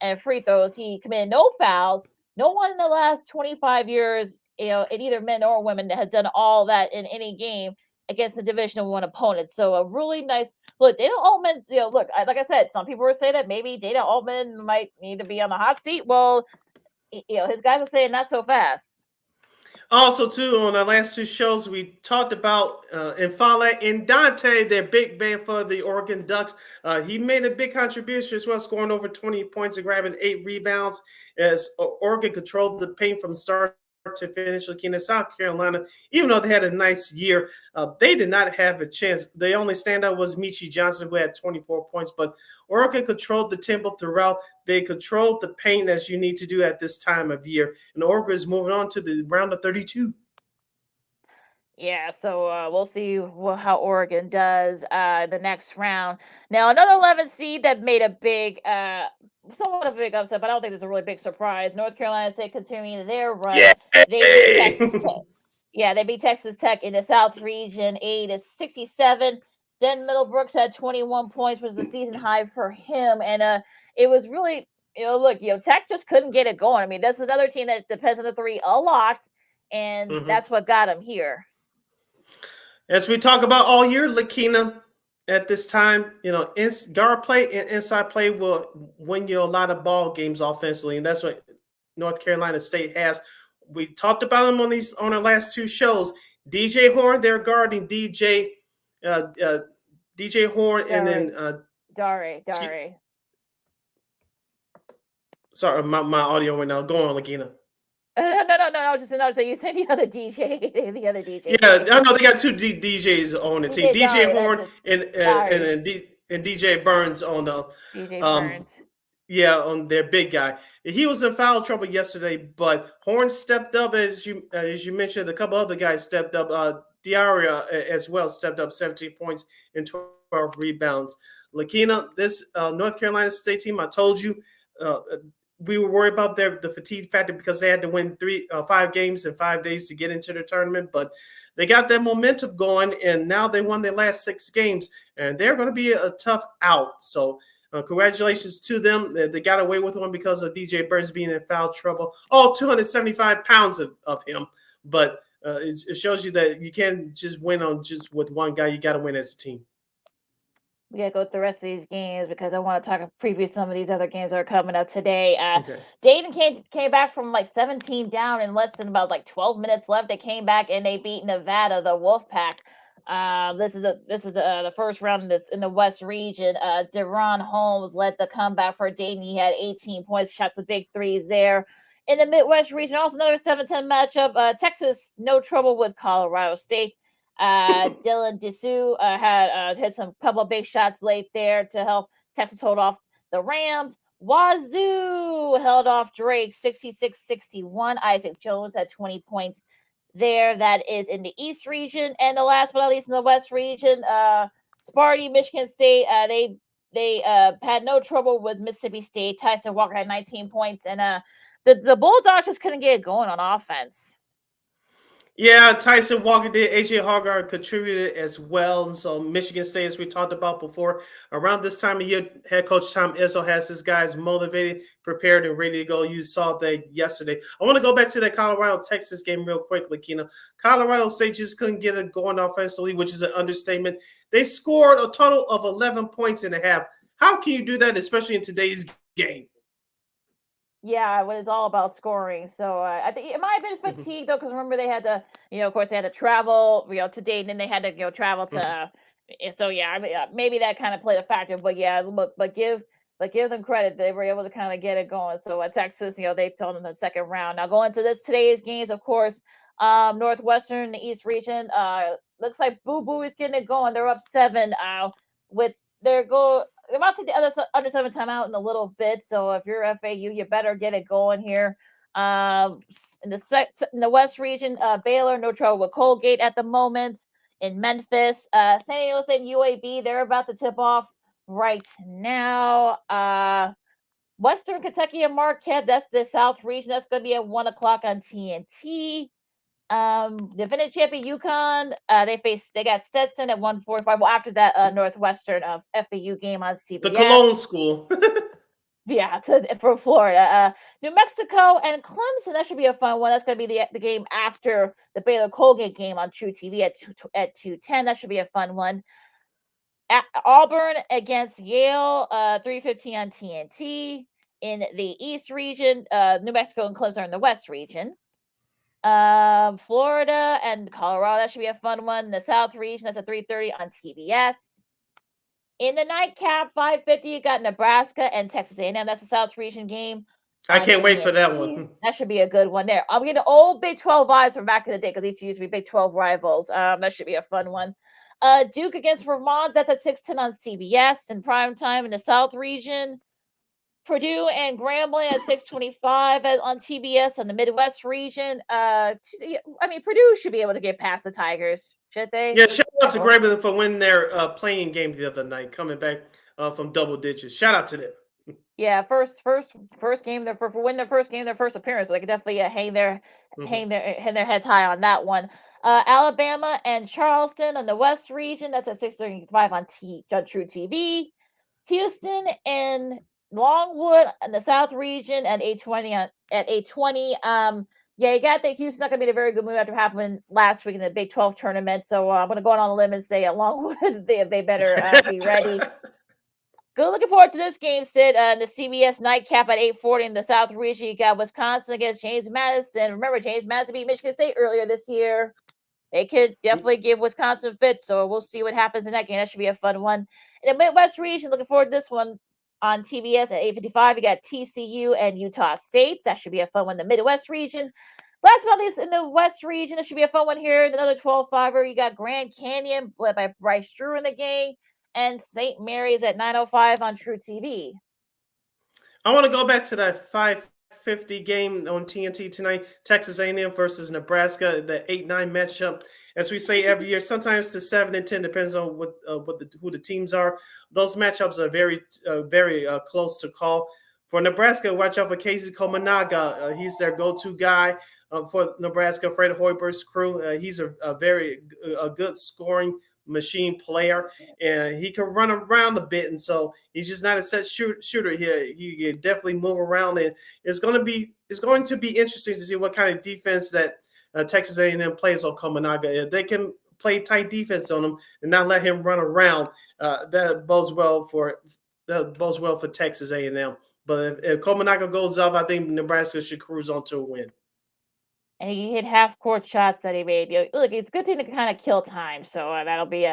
B: and free throws. He committed no fouls. No one in the last 25 years, in either men or women, that has done all that in any game against a Division I opponent. So a really nice look. Dana Altman, look, like I said, some people were saying that maybe Dana Altman might need to be on the hot seat. Well, his guys are saying not so fast.
A: Also, too, on our last 2 shows, we talked about Infala and Dante, their big man for the Oregon Ducks. He made a big contribution as well, scoring over 20 points and grabbing 8 rebounds as Oregon controlled the paint from start to finish. Looking at South Carolina, even though they had a nice year, they did not have a chance. The only standout was Michi Johnson, who had 24 points, but Oregon controlled the tempo throughout. They controlled the paint as you need to do at this time of year. And Oregon is moving on to the round of 32.
B: Yeah, so we'll see how Oregon does the next round. Now, another 11 seed that made a big, somewhat of a big upset, but I don't think there's a really big surprise. North Carolina State continuing their run.
A: Yay!
B: They beat Texas Tech. Yeah, they beat Texas Tech in the South region, 80-67. Den Middlebrooks had 21 points, which was a season high for him, and it was really, look, Tech just couldn't get it going. I mean, that's another team that depends on the three a lot, and that's what got them here.
A: As we talk about all year, Lakina, at this time, guard play and inside play will win you a lot of ball games offensively, and that's what North Carolina State has. We talked about them on our last two shows. DJ Horn, they're guarding DJ Horn, and then
B: Dare.
A: Sorry, my audio went out. Go on, Lakina.
B: No. Just so you said the other DJ.
A: Yeah, I know they got two DJs on the team. DJ Horn and DJ Burns on the
B: DJ Burns.
A: Yeah, on their big guy. He was in foul trouble yesterday, but Horn stepped up as you mentioned. A couple other guys stepped up. Diarra as well stepped up, 17 points and 12 rebounds. Lakina, this North Carolina State team, I told you. We were worried about the fatigue factor because they had to win 5 games in 5 days to get into the tournament, but they got that momentum going, and now they won their last 6 games, and they're going to be a tough out. So congratulations to them. They got away with one because of DJ Burns being in foul trouble. All 275 pounds of him, but it shows you that you can't just win on just with one guy. You got to win as a team.
B: We got to go through the rest of these games because I want to preview some of these other games that are coming up today.
A: Okay.
B: Dayton came back from 17 down in less than about 12 minutes left. They came back and they beat Nevada, the Wolfpack. This is the first round in the West region. Deron Holmes led the comeback for Dayton. He had 18 points, shot some big threes there. In the Midwest region, also another 7-10 matchup. Texas, no trouble with Colorado State. Dylan Dessou had hit some couple of big shots late there to help Texas hold off the Rams. Wazoo held off Drake 66-61. Isaac Jones had 20 points there. That is in the East region. And the last but not least in the West region, Sparty, Michigan State, they had no trouble with Mississippi State. Tyson Walker had 19 points, and the Bulldogs just couldn't get it going on offense.
A: Yeah, Tyson Walker did. AJ Hoggard contributed as well. And so Michigan State, as we talked about before, around this time of year, head coach Tom Izzo has his guys motivated, prepared, and ready to go. You saw that yesterday. I want to go back to that Colorado-Texas game real quickly, Kina. Colorado State just couldn't get it going offensively, which is an understatement. They scored a total of 11 points in a half. How can you do that, especially in today's game?
B: Yeah, when it's all about scoring. So I think it might have been fatigue though, because remember they had to, of course they had to travel, to Dayton, and then they had to travel to. So yeah, I mean, maybe that kind of played a factor. But yeah, but give them credit, they were able to kind of get it going. So at Texas, they told them the second round. Now going to today's games, of course, Northwestern, the East region, looks like Boo Boo is getting it going. They're up 7 with their goal. They're about to the under 7 timeout in a little bit. So if you're FAU, you better get it going here. In the West region, Baylor, no trouble with Colgate at the moment. In Memphis, San Diego State and UAB, they're about to tip off right now. Western Kentucky and Marquette, that's the South region. That's going to be at 1 o'clock on TNT. Defending champion UConn, they got Stetson at 1:45. Well, after that Northwestern FAU game on CBS.
A: The Cologne School.
B: Yeah, for Florida. New Mexico and Clemson, that should be a fun one. That's going to be the game after the Baylor Colgate game on True TV at 2:10. That should be a fun one. Auburn against Yale, 3:15 on TNT. In the East region, New Mexico and Clemson are in the West region. Florida and Colorado, that should be a fun one. The South region, that's at 3:30 on TBS. In the nightcap, 5:50, you got Nebraska and Texas A&M. That's the South region game.
A: I can't wait for that one.
B: That should be a good one there. I'm getting old Big 12 vibes from back in the day because these used to be Big 12 rivals. That should be a fun one. Duke against Vermont. That's at 6:10 on CBS in prime time in the South region. Purdue and Grambling at 6:25 on TBS on the Midwest region. I mean, Purdue should be able to get past the Tigers, should they?
A: Yeah, shout out to Grambling for winning their playing game the other night, coming back from double digits. Shout out to them.
B: Yeah, first game, for win their first game, their first appearance. So they could definitely hang their heads high on that one. Alabama and Charleston on the West region. That's at 6:35 on True TV. Houston and Longwood in the South region at 8:20. Yeah, you got to think Houston's not going to be in a very good mood after what happened last week in the Big 12 tournament. So I'm going to go on a limb and say at Longwood they better be ready. Good, looking forward to this game, Sid. The CBS nightcap at 8:40 in the South region. You got Wisconsin against James Madison. Remember, James Madison beat Michigan State earlier this year. They could definitely give Wisconsin fits, so we'll see what happens in that game. That should be a fun one. In the Midwest region, looking forward to this one on TBS at 8:55. You got TCU and Utah State. That should be a fun one in the Midwest region. Last but not least, in the West region, it should be a fun one here. Another 12-5er. You got Grand Canyon, led by Bryce Drew in the game, and St. Mary's at 9:05 on True TV.
A: I want to go back to that 5:50 game on TNT tonight, Texas A&M versus Nebraska, the 8-9 matchup. As we say every year, sometimes the 7 and 10 depends on who the teams are. Those matchups are very close to call. For Nebraska, watch out for Casey Manika. He's their go-to guy for Nebraska, Fred Hoiberg's crew. He's a very good scoring machine player, and he can run around a bit, and so he's just not a set shooter here. He can definitely move around, and it's going to be interesting to see what kind of defense that Texas A&M plays on Kamanaga. If they can play tight defense on him and not let him run around, that bodes well for Texas A&M. But if Kamanaga goes up, I think Nebraska should cruise on to a win.
B: And he hit half-court shots that he made. Look, it's a good thing to kind of kill time. So that'll be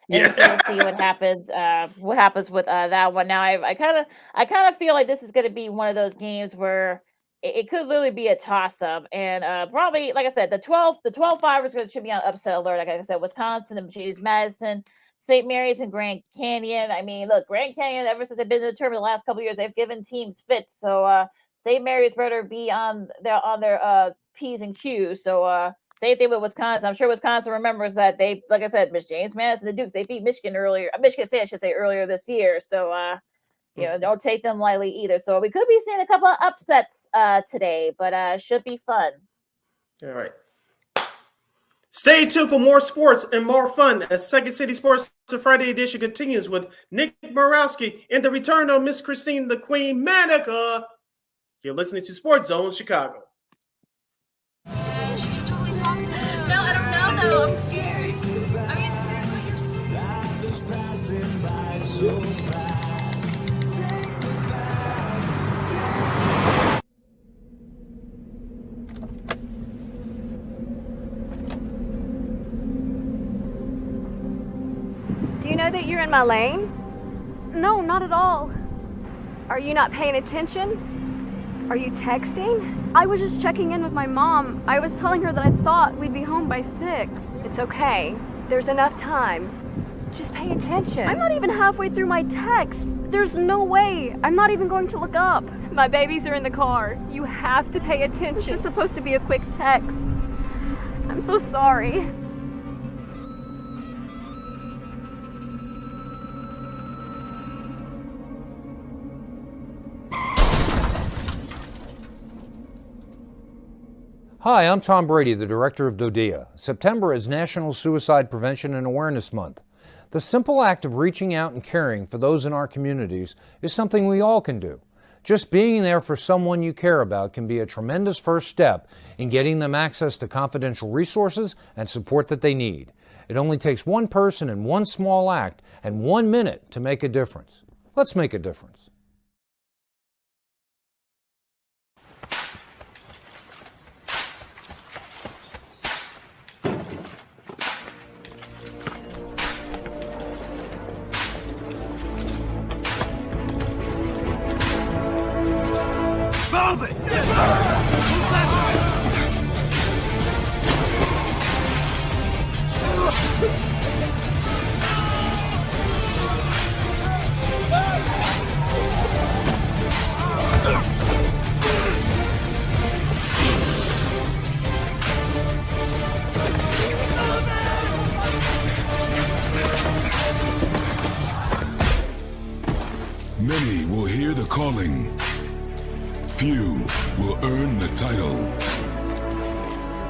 B: interesting to see what happens. What happens with that one? Now, I kind of feel like this is going to be one of those games where it could literally be a toss-up. And probably, like I said, the 12-5ers should be on upset alert. Like I said, Wisconsin and James Madison, St. Mary's, and Grand Canyon. I mean, look, Grand Canyon, ever since they've been in the tournament the last couple of years, they've given teams fits. So St. Mary's better be on their P's and Q's. So same thing with Wisconsin. I'm sure Wisconsin remembers that they, like I said, Miss James Madison, the Dukes, they beat Michigan State, I should say, earlier this year. So don't take them lightly either. So we could be seeing a couple of upsets today, but should be fun.
A: All right. Stay tuned for more sports and more fun as Second City Sports Friday edition continues with Nick Murawski and the return of Miss Christien the Queen Manika. You're listening to Sports Zone Chicago.
L: No, I don't know though. I'm scared. I mean, you're
E: Do you know that you're in my lane? No, not at all. Are you not paying attention? Are you texting? I was just checking in with my mom. I was telling her that I thought we'd be home by 6. It's okay. There's enough time. Just pay attention. I'm not even halfway through my text. There's no way. I'm not even going to look up. My babies are in the car. You have to pay attention. It's just supposed to be a quick text. I'm so sorry.
M: Hi, I'm Tom Brady, the director of DODEA. September is National Suicide Prevention and Awareness Month. The simple act of reaching out and caring for those in our communities is something we all can do. Just being there for someone you care about can be a tremendous first step in getting them access to confidential resources and support that they need. It only takes one person and one small act and 1 minute to make a difference. Let's make a difference.
N: Move it! Many will hear the calling. Few will earn the title.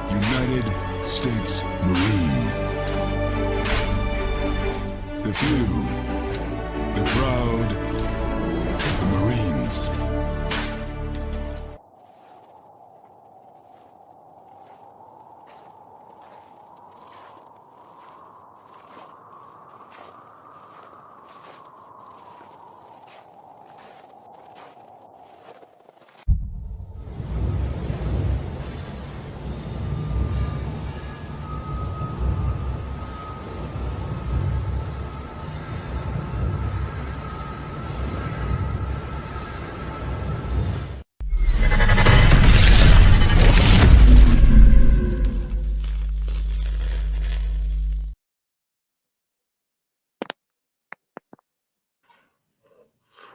N: United States Marine. The few, the proud, the Marines.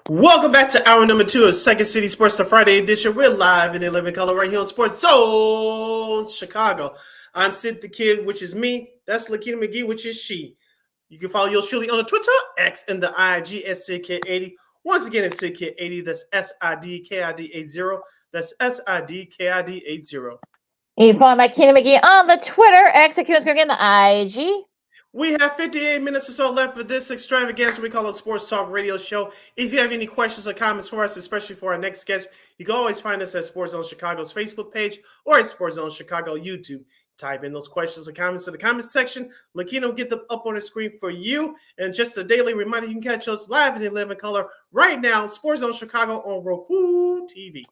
A: Welcome back to hour number 2 of Second City Sports, the Friday edition. We're live in 11 color right here on Sports Zone Chicago. I'm Sid the Kid, which is me. That's Lakina McGee, which is she. You can follow yours truly on the Twitter, X, and the IG at SidKid80. Once again, it's SidKid80. That's SIDKID80. That's SIDKID80.
B: You can follow my Lakina McGee on the Twitter, X, and the IG.
A: We have 58 minutes or so left for this extravaganza we call a Sports Talk Radio Show. If you have any questions or comments for us, especially for our next guest, you can always find us at Sports Zone Chicago's Facebook page or at Sports Zone Chicago YouTube. Type in those questions or comments in the comments section. Lakina will get them up on the screen for you. And just a daily reminder, you can catch us live in 11 color right now, Sports Zone Chicago on Roku TV.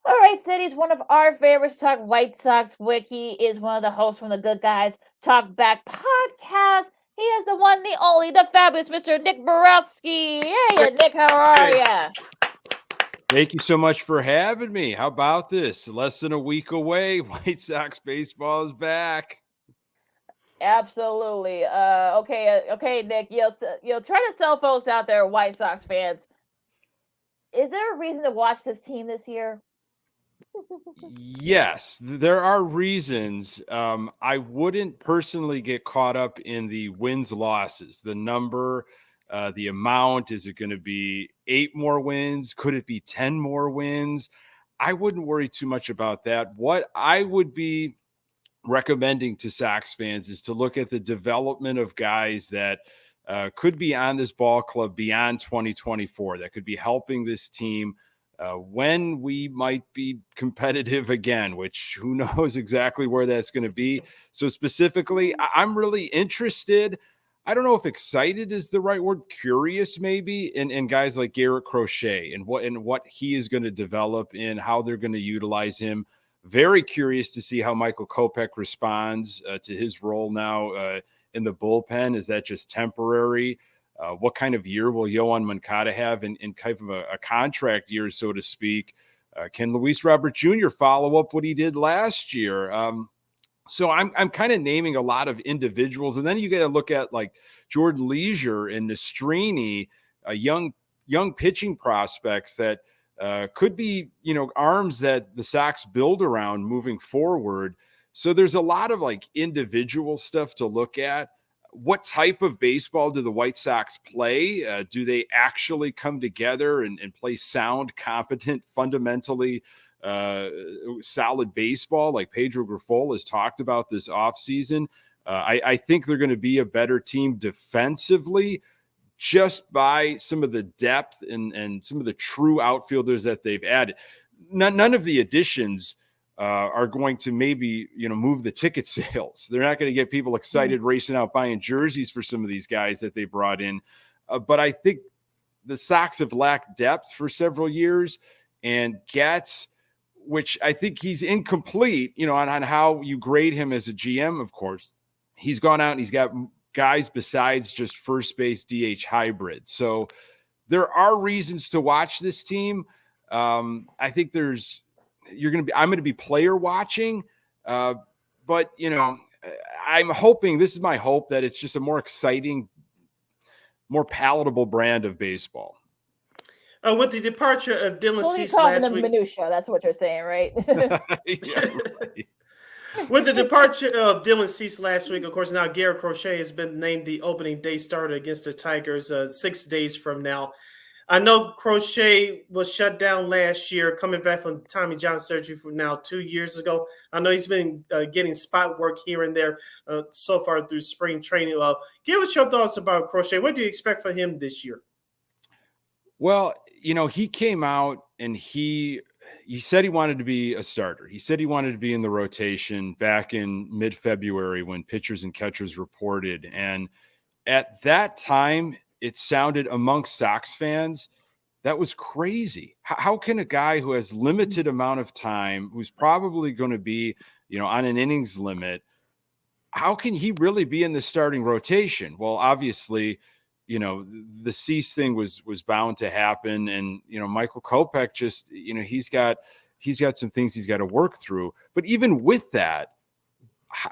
B: All right, City's one of our favorites to talk White Sox. Wiki is one of the hosts from the Good Guys Talk Back podcast. He is the one, the only, the fabulous Mr. Nick Murawski. Hey, Nick, how are you?
O: Thank you so much for having me. How about this? Less than a week away, White Sox baseball is back.
B: Absolutely. Okay, Nick. You'll try to sell folks out there, White Sox fans. Is there a reason to watch this team this year?
O: Yes, there are reasons. I wouldn't personally get caught up in the wins losses, the number, the amount. Is it going to be 8 more wins? Could it be 10 more wins? I wouldn't worry too much about that. What I would be recommending to Sox fans is to look at the development of guys that could be on this ball club beyond 2024, that could be helping this team when we might be competitive again, which who knows exactly where that's going to be. So specifically, I'm really interested. I don't know if excited is the right word, curious maybe, in guys like Garrett Crochet and what he is going to develop and how they're going to utilize him. Very curious to see how Michael Kopech responds to his role now in the bullpen. Is that just temporary? What kind of year will Yohan Moncada have in kind of a contract year, so to speak? Can Luis Robert Jr. follow up what he did last year? So I'm kind of naming a lot of individuals, and then you got to look at like Jordan Leisure and Nastrini, young pitching prospects that could be, arms that the Sox build around moving forward. So there's a lot of like individual stuff to look at. What type of baseball do the White Sox play? Do they actually come together and play sound, competent, fundamentally solid baseball like Pedro Grifol has talked about this offseason? I think they're going to be a better team defensively just by some of the depth and some of the true outfielders that they've added. None of the additions are going to maybe, move the ticket sales. They're not going to get people excited racing out buying jerseys for some of these guys that they brought in. But I think the Sox have lacked depth for several years, and Getz, which I think he's incomplete, on how you grade him as a GM, of course. He's gone out and he's got guys besides just first base DH hybrid. So there are reasons to watch this team. I think I'm going to be player watching, but I'm hoping, this is my hope, that it's just a more exciting, more palatable brand of baseball.
A: With the departure of Dylan
B: Only
A: Cease
B: talking
A: last
B: the
A: week,
B: minutia. That's what you're saying, right?
O: Yeah, right.
A: With the departure of Dylan Cease last week, of course, now Garrett Crochet has been named the opening day starter against the Tigers 6 days from now. I know Crochet was shut down last year, coming back from Tommy John surgery from now 2 years ago. I know he's been getting spot work here and there so far through spring training. Give us your thoughts about Crochet. What do you expect for him this year?
O: Well, he came out and he said he wanted to be a starter. He said he wanted to be in the rotation back in mid-February when pitchers and catchers reported. And at that time, it sounded amongst Sox fans, that was crazy. How can a guy who has limited amount of time, who's probably going to be, on an innings limit, how can he really be in the starting rotation? Well, obviously, the Cease thing was bound to happen. And, Michael Kopech just, he's got some things he's got to work through. But even with that,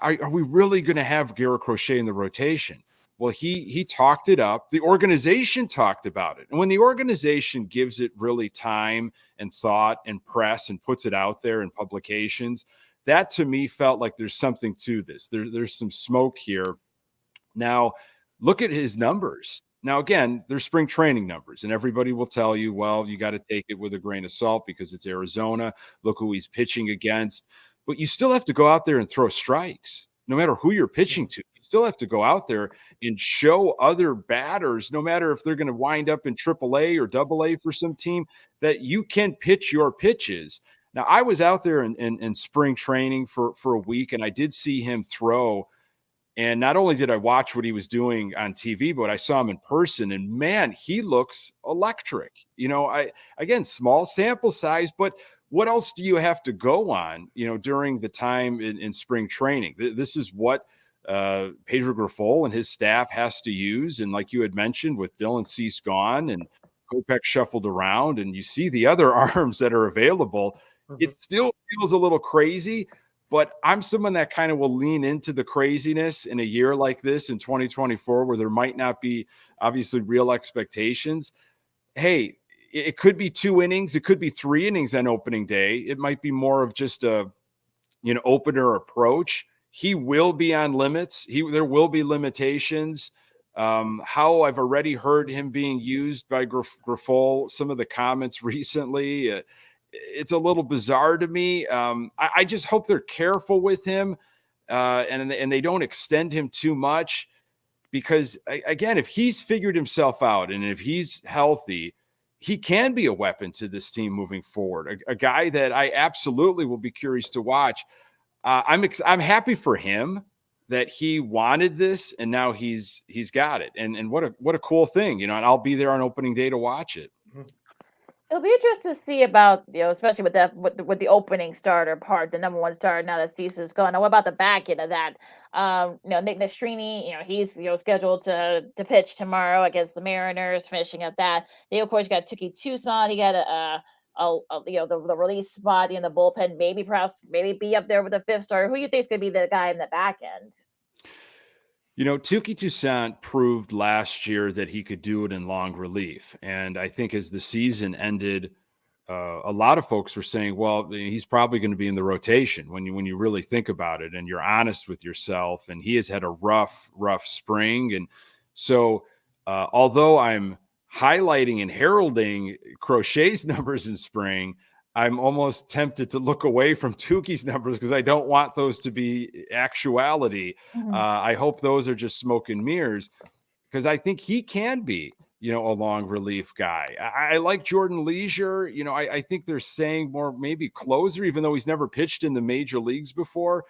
O: are we really going to have Garrett Crochet in the rotation? Well, he talked it up. The organization talked about it. And when the organization gives it really time and thought and press and puts it out there in publications, that to me felt like there's something to this. There's some smoke here. Now, look at his numbers. Now, again, they're spring training numbers, and everybody will tell you, well, you got to take it with a grain of salt because it's Arizona. Look who he's pitching against. But you still have to go out there and throw strikes, no matter who you're pitching to. You still have to go out there and show other batters, no matter if they're going to wind up in AAA or AA for some team, that you can pitch your pitches. Now, I was out there in spring training for a week, and I did see him throw. And not only did I watch what he was doing on TV, but I saw him in person, and man, he looks electric. Again, small sample size, but what else do you have to go on, during the time in spring training? This is what Pedro Grifol and his staff has to use. And like you had mentioned, with Dylan Cease gone and Kopech shuffled around, and you see the other arms that are available, it still feels a little crazy. But I'm someone that kind of will lean into the craziness in a year like this in 2024, where there might not be obviously real expectations. Hey, it could be 2 innings. It could be 3 innings on opening day. It might be more of just a, opener approach. He will be on limits. There will be limitations. How I've already heard him being used by Grifol, some of the comments recently, it's a little bizarre to me. I just hope they're careful with him and they don't extend him too much, because again, if he's figured himself out and if he's healthy, he can be a weapon to this team moving forward. A guy that I absolutely will be curious to watch. I'm happy for him that he wanted this and now he's got it. And what a cool thing, and I'll be there on opening day to watch it.
B: It'll be interesting to see about, especially with the opening starter part, the number one starter now that Cease is gone. Now, what about the back end of that? Nick Nastrini, he's scheduled to pitch tomorrow against the Mariners, finishing up that. They of course got Touki Toussaint. He got the release spot in the bullpen. Maybe be up there with the fifth starter. Who do you think is going to be the guy in the back end?
O: Touki Toussaint proved last year that he could do it in long relief. And I think as the season ended, a lot of folks were saying, well, he's probably going to be in the rotation when you really think about it and you're honest with yourself. And he has had a rough spring. And so although I'm highlighting and heralding Crochet's numbers in spring, I'm almost tempted to look away from Tuki's numbers because I don't want those to be actuality.
B: Mm-hmm.
O: I hope those are just smoke and mirrors, because I think he can be, a long relief guy. I like Jordan Leisure. I think they're saying more maybe closer, even though he's never pitched in the major leagues before.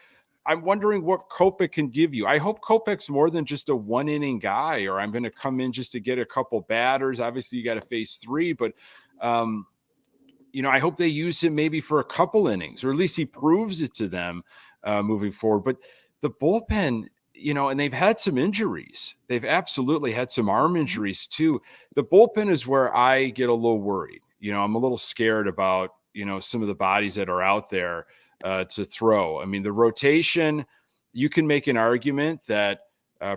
O: I'm wondering what Kopech can give you. I hope Kopech's more than just a 1-inning guy, or I'm going to come in just to get a couple batters. Obviously, you got to face 3, but I hope they use him maybe for a couple innings, or at least he proves it to them moving forward. But the bullpen, and they've had some injuries. They've absolutely had some arm injuries too. The bullpen is where I get a little worried. I'm a little scared about, some of the bodies that are out there to throw. I mean, the rotation, you can make an argument that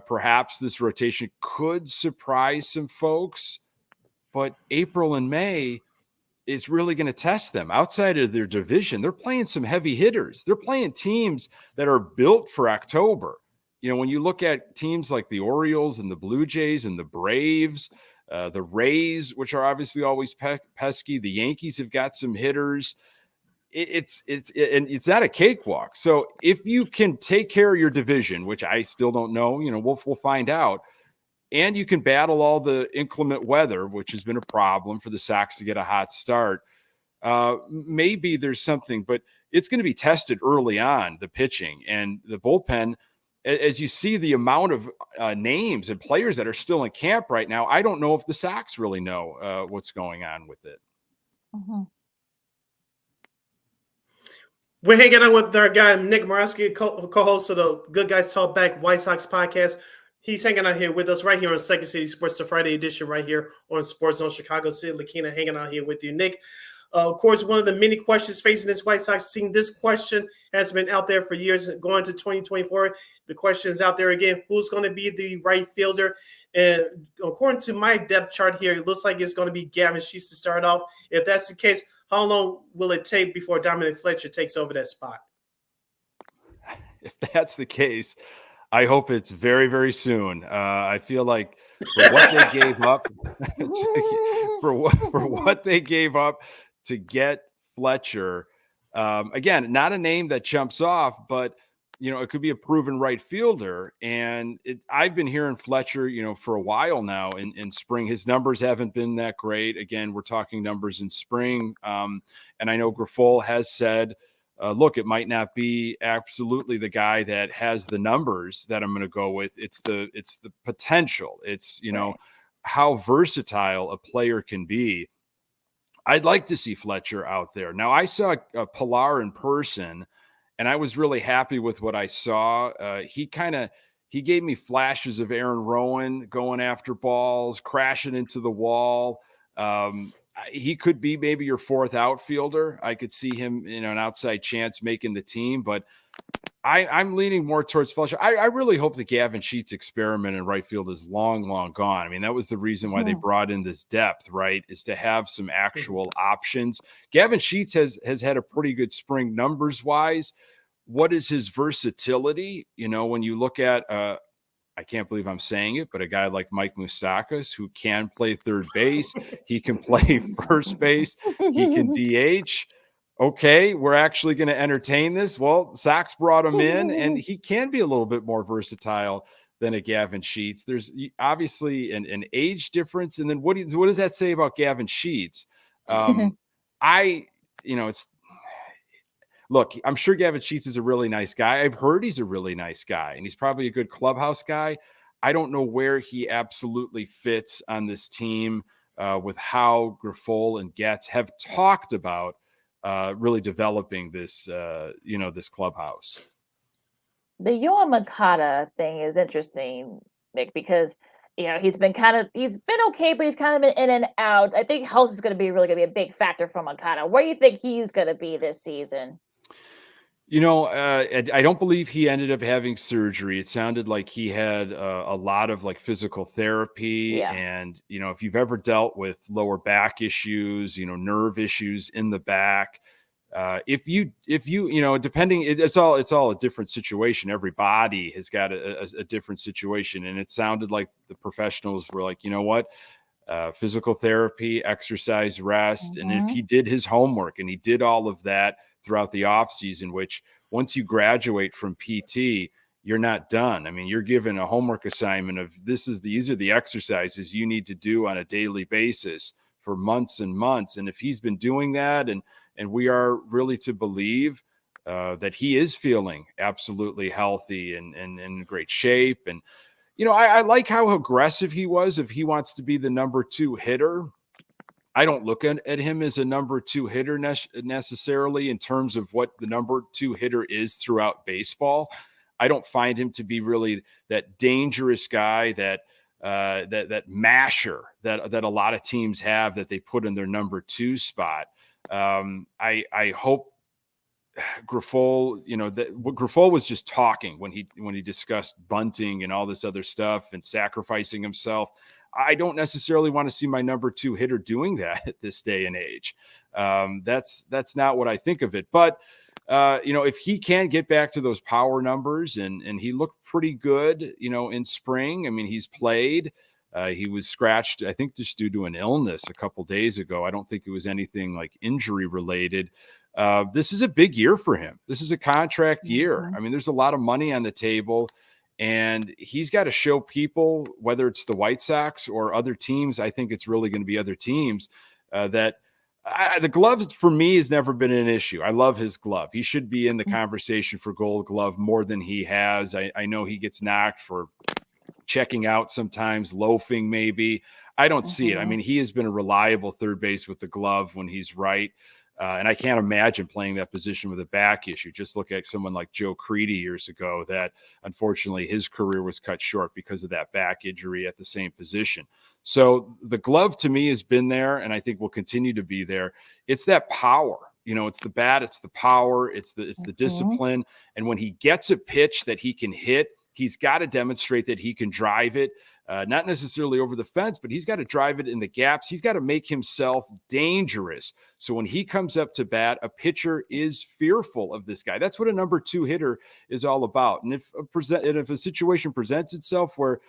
O: perhaps this rotation could surprise some folks, but April and May is really going to test them outside of their division. They're playing some heavy hitters. They're playing teams that are built for October. You know, when you look at teams like the Orioles and the Blue Jays and the Braves, the Rays, which are obviously always pesky, the Yankees have got some hitters. It's not a cakewalk. So if you can take care of your division, which I still don't know, you know, we'll find out, and you can battle all the inclement weather, which has been a problem for the Sox to get a hot start, maybe there's something, but it's going to be tested early on, the pitching and the bullpen. As you see the amount of names and players that are still in camp right now, I don't know if the Sox really know what's going on with it.
B: Mm-hmm.
A: We're hanging out with our guy, Nick Murawski, co-host of the Good Guys Talk Back White Sox podcast. He's hanging out here with us right here on Second City Sports, the Friday edition right here on Sports Zone Chicago City. Lakina hanging out here with you, Nick. Of course, one of the many questions facing this White Sox team, this question has been out there for years going to 2024. The question is out there again, who's going to be the right fielder? And according to my depth chart here, it looks like it's going to be Gavin Sheets to start off. If that's the case, how long will it take before Dominic Fletcher takes over that spot?
O: If that's the case, I hope it's very, very soon. I feel like for what they gave up, for what they gave up to get Fletcher, again, not a name that jumps off, but you know, it could be a proven right fielder. And I've been hearing Fletcher, you know, for a while now in spring. His numbers haven't been that great. Again, we're talking numbers in spring. And I know Grifol has said, look, it might not be absolutely the guy that has the numbers that I'm going to go with. It's the potential. It's, you know, how versatile a player can be. I'd like to see Fletcher out there. Now, I saw Pilar in person, and I was really happy with what I saw. He gave me flashes of Aaron Rowan going after balls, crashing into the wall. He could be maybe your fourth outfielder. I could see him, you know, an outside chance making the team, but I'm leaning more towards Fletcher. I really hope the Gavin Sheets experiment in right field is long, long gone. I mean, that was the reason why they brought in this depth, right, is to have some actual options. Gavin Sheets has had a pretty good spring numbers wise. What is his versatility? You know, when you look at, I can't believe I'm saying it, but a guy like Mike Moustakas, who can play third base, he can play first base, he can DH. Okay, we're actually going to entertain this. Well, Sox brought him in, and he can be a little bit more versatile than a Gavin Sheets. There's obviously an age difference. And then what does that say about Gavin Sheets? Look, I'm sure Gavin Sheets is a really nice guy. I've heard he's a really nice guy, and he's probably a good clubhouse guy. I don't know where he absolutely fits on this team with how Grifol and Getz have talked about really developing this, this clubhouse.
B: The Yoan Moncada thing is interesting, Nick, because he's been okay, but he's kind of been in and out. I think health is going to be a big factor for Moncada. Where do you think he's going to be this season?
O: I don't believe he ended up having surgery. It sounded like he had a lot of like physical therapy.
B: Yeah.
O: And, if you've ever dealt with lower back issues, nerve issues in the back, if you depending, it's all a different situation. Every body has got a different situation. And it sounded like the professionals were like, physical therapy, exercise, rest. And if he did his homework and he did all of that throughout the off season, which once you graduate from PT, you're not done. I mean, you're given a homework assignment of these are the exercises you need to do on a daily basis for months and months. And if he's been doing that, and we are really to believe that he is feeling absolutely healthy and in great shape. And, I like how aggressive he was. If he wants to be the number 2 hitter, I don't look at him as a number 2 hitter necessarily in terms of what the number 2 hitter is throughout baseball. I don't find him to be really that dangerous guy, that masher that a lot of teams have that they put in their number 2 spot. I hope Grifol, Grifol was just talking when he discussed bunting and all this other stuff and sacrificing himself. I don't necessarily want to see my number 2 hitter doing that at this day and age. That's not what I think of it. But if he can get back to those power numbers, and he looked pretty good, in spring. I mean, he's played. He was scratched, I think, just due to an illness a couple days ago. I don't think it was anything like injury related. This is a big year for him. This is a contract year. I mean, there's a lot of money on the table, and he's got to show people, whether it's the White Sox or other teams, I think it's really going to be other teams, that the gloves for me has never been an issue. I love his glove. He should be in the conversation for Gold Glove more than he has. I know he gets knocked for checking out sometimes, loafing maybe. I don't see it. I mean, he has been a reliable third base with the glove when he's right. And I can't imagine playing that position with a back issue. Just look at someone like Joe Creedy years ago that unfortunately his career was cut short because of that back injury at the same position. So the glove to me has been there, and I think will continue to be there. It's that power. It's the bat, it's the power, it's the discipline. And when he gets a pitch that he can hit, he's got to demonstrate that he can drive it. Not necessarily over the fence, but he's got to drive it in the gaps. He's got to make himself dangerous. So when he comes up to bat, a pitcher is fearful of this guy. That's what a number 2 hitter is all about. And if a situation presents itself where,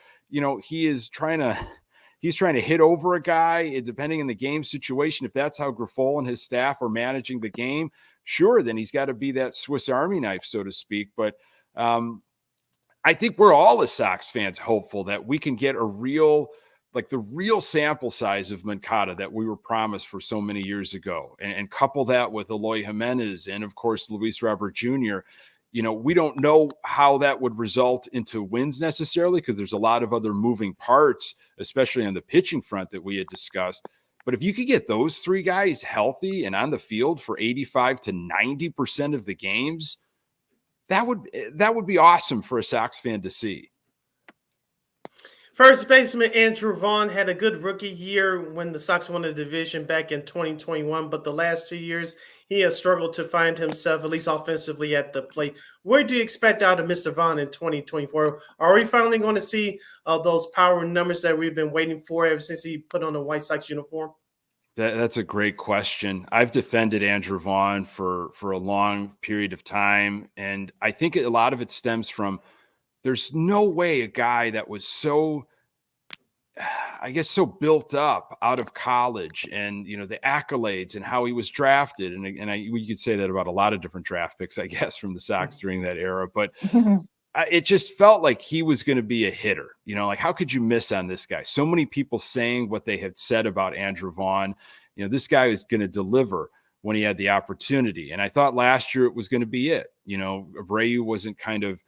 O: he's trying to hit over a guy, depending on the game situation, if that's how Grifol and his staff are managing the game, sure, then he's got to be that Swiss Army knife, so to speak. But I think we're all as Sox fans hopeful that we can get the real sample size of Mankata that we were promised for so many years ago, and couple that with Eloy Jimenez and, of course, Luis Robert Jr. We don't know how that would result into wins necessarily, because there's a lot of other moving parts, especially on the pitching front that we had discussed. But if you could get those 3 guys healthy and on the field for 85 to 90% of the games, that would be awesome for a Sox fan to see.
A: First baseman Andrew Vaughn had a good rookie year when the Sox won the division back in 2021, but the last 2 years he has struggled to find himself, at least offensively, at the plate. Where do you expect out of Mr. Vaughn in 2024? Are we finally going to see those power numbers that we've been waiting for ever since he put on the White Sox uniform?
O: That's a great question. I've defended Andrew Vaughn for a long period of time, and I think a lot of it stems from there's no way a guy that was so built up out of college and, the accolades and how he was drafted. And we could say that about a lot of different draft picks, I guess, from the Sox during that era. But it just felt like he was going to be a hitter. How could you miss on this guy? So many people saying what they had said about Andrew Vaughn. This guy is going to deliver when he had the opportunity. And I thought last year it was going to be it. Abreu wasn't kind of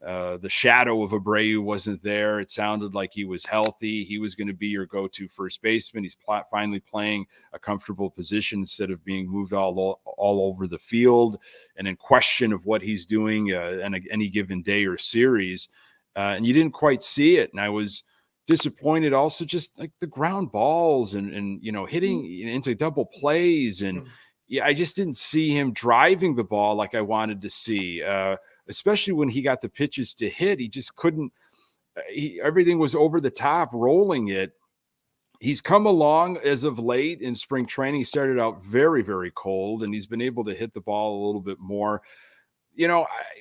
O: the shadow of Abreu wasn't there. It sounded like he was healthy. He was going to be your go-to first baseman. He's finally playing a comfortable position instead of being moved all over the field and in question of what he's doing in any given day or series. And you didn't quite see it. And I was disappointed also, just like the ground balls and hitting into double plays. And I just didn't see him driving the ball like I wanted to see. Especially when he got the pitches to hit, he just couldn't. Everything was over the top, rolling it. He's come along as of late in spring training. He started out very, very cold, and he's been able to hit the ball a little bit more.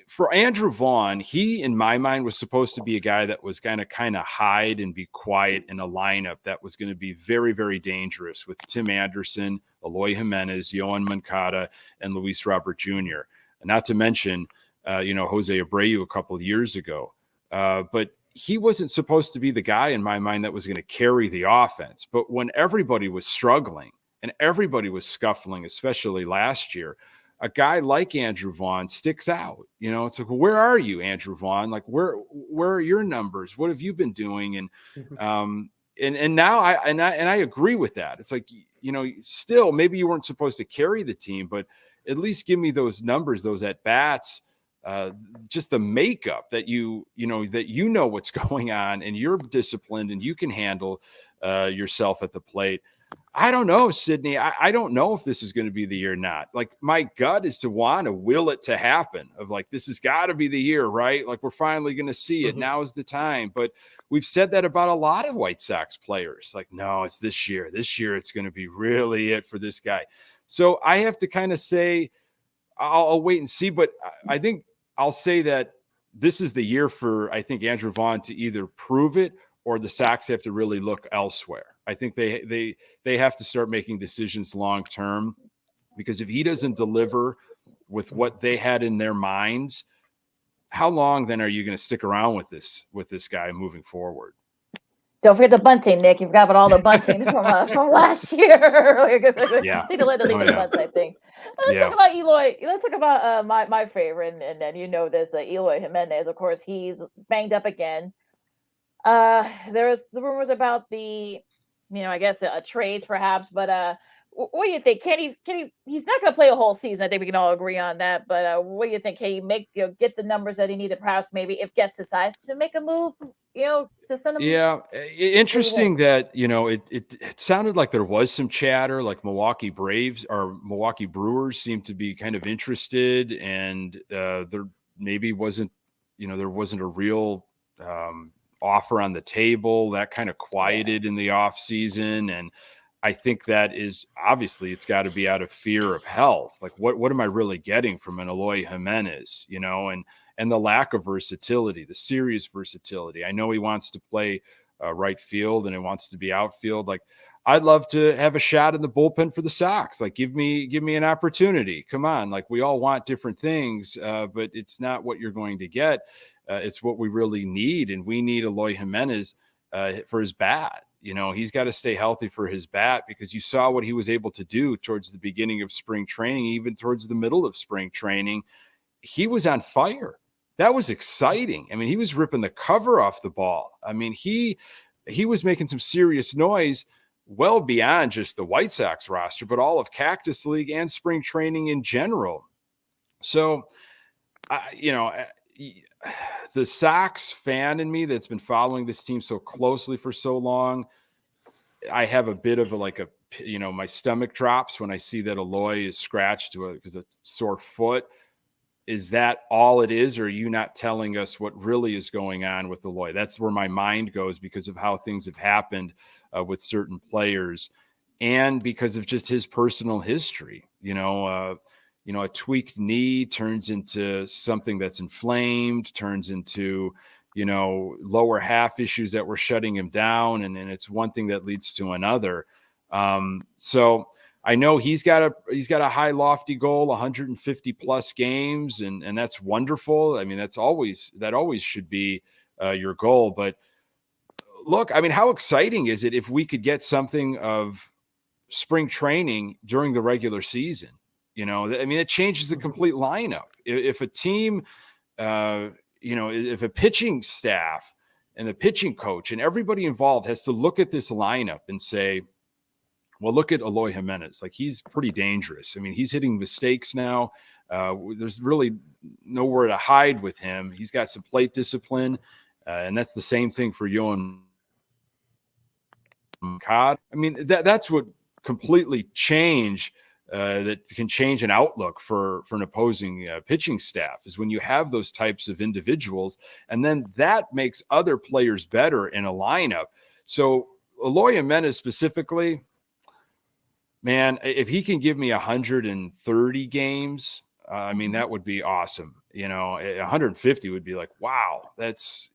O: For Andrew Vaughn, he, in my mind, was supposed to be a guy that was going to kind of hide and be quiet in a lineup that was going to be very, very dangerous with Tim Anderson, Eloy Jimenez, Yohan Moncada, and Luis Robert Jr. And not to mention, Jose Abreu a couple of years ago. But he wasn't supposed to be the guy in my mind that was going to carry the offense. But when everybody was struggling and everybody was scuffling, especially last year, a guy like Andrew Vaughn sticks out. It's like, well, where are you, Andrew Vaughn? Like, where are your numbers? What have you been doing? And and now I agree with that. It's like, still maybe you weren't supposed to carry the team, but at least give me those numbers, those at bats. Just the makeup that you know what's going on and you're disciplined and you can handle yourself at the plate. I don't know, Sydney. I don't know if this is going to be the year or not. Like, my gut is to want to will it to happen of like, this has got to be the year, right? Like, we're finally going to see it. Now is the time. But we've said that about a lot of White Sox players. Like, no, it's this year. This year, it's going to be really it for this guy. So I have to kind of say, I'll wait and see. But I think I'll say that this is the year for, I think, Andrew Vaughn to either prove it or the Sox have to really look elsewhere. I think they have to start making decisions long term, because if he doesn't deliver with what they had in their minds, how long then are you going to stick around with this guy moving forward?
B: Don't forget the bunting, Nick. You forgot about all the bunting from last year.
O: Yeah.
B: Need to let the bunts, I think. Let's talk about Eloy. Let's talk about my favorite, and then Eloy Jimenez. Of course, he's banged up again. There's the rumors about the, I guess a trades perhaps, but what do you think? Can he? He's not going to play a whole season. I think we can all agree on that. But what do you think? Can he get the numbers that he needed? Perhaps maybe if Guest decides to make a move, to send him.
O: Yeah, interesting that it sounded like there was some chatter, like Milwaukee Braves or Milwaukee Brewers seemed to be kind of interested, and there maybe wasn't there wasn't a real offer on the table. That kind of quieted in the off season, and I think that is obviously it's got to be out of fear of health. Like, what am I really getting from an Eloy Jimenez, and the lack of versatility, the serious versatility. I know he wants to play right field and he wants to be outfield. Like, I'd love to have a shot in the bullpen for the Sox. Like, give me an opportunity. Come on. Like, we all want different things, but it's not what you're going to get. It's what we really need. And we need Eloy Jimenez for his bat. He's got to stay healthy for his bat, because you saw what he was able to do towards the beginning of spring training, even towards the middle of spring training. He was on fire. That was exciting. I mean, he was ripping the cover off the ball. I mean, he was making some serious noise well beyond just the White Sox roster, but all of Cactus League and spring training in general. So, the Sox fan in me that's been following this team so closely for so long, I have a bit of my stomach drops when I see that Eloy is scratched because of a sore foot. Is that all it is? Or are you not telling us what really is going on with Eloy? That's where my mind goes, because of how things have happened with certain players, and because of just his personal history. A tweaked knee turns into something that's inflamed, turns into, lower half issues that were shutting him down. And it's one thing that leads to another. So I know he's got a high lofty goal, 150 plus games. And that's wonderful. I mean, that always should be your goal. But look, I mean, how exciting is it if we could get something of spring training during the regular season? It changes the complete lineup. If a team, if a pitching staff and the pitching coach and everybody involved has to look at this lineup and say, well, look at Eloy Jimenez. Like, he's pretty dangerous. I mean, he's hitting mistakes now. There's really nowhere to hide with him. He's got some plate discipline, and that's the same thing for Yohan Moncada. I mean, that's what completely changed. That can change an outlook for an opposing pitching staff, is when you have those types of individuals, and then that makes other players better in a lineup. So Eloy Jimenez specifically, man, if he can give me 130 games, that would be awesome. 150 would be like, wow, that's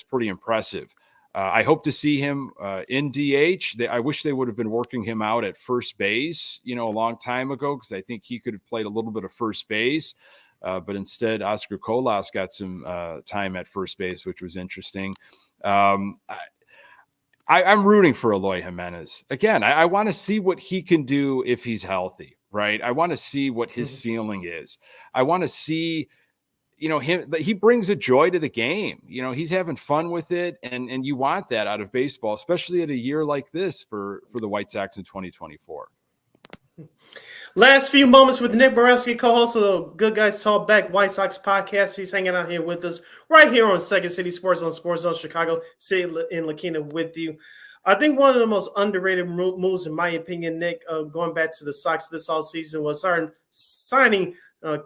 O: pretty impressive. I hope to see him in DH. I wish they would have been working him out at first base, a long time ago, because I think he could have played a little bit of first base. But instead, Oscar Colas got some time at first base, which was interesting. I'm rooting for Eloy Jimenez. Again, I want to see what he can do if he's healthy, right? I want to see what his ceiling is. I want to see he brings a joy to the game. He's having fun with it. And you want that out of baseball, especially at a year like this for the White Sox in 2024.
A: Last few moments with Nick Murawski, co-host of the Good Guys Talk Back White Sox podcast. He's hanging out here with us right here on Second City Sports on Sports Zone Chicago. City in Lakina with you. I think one of the most underrated moves, in my opinion, Nick, going back to the Sox this all season, was signing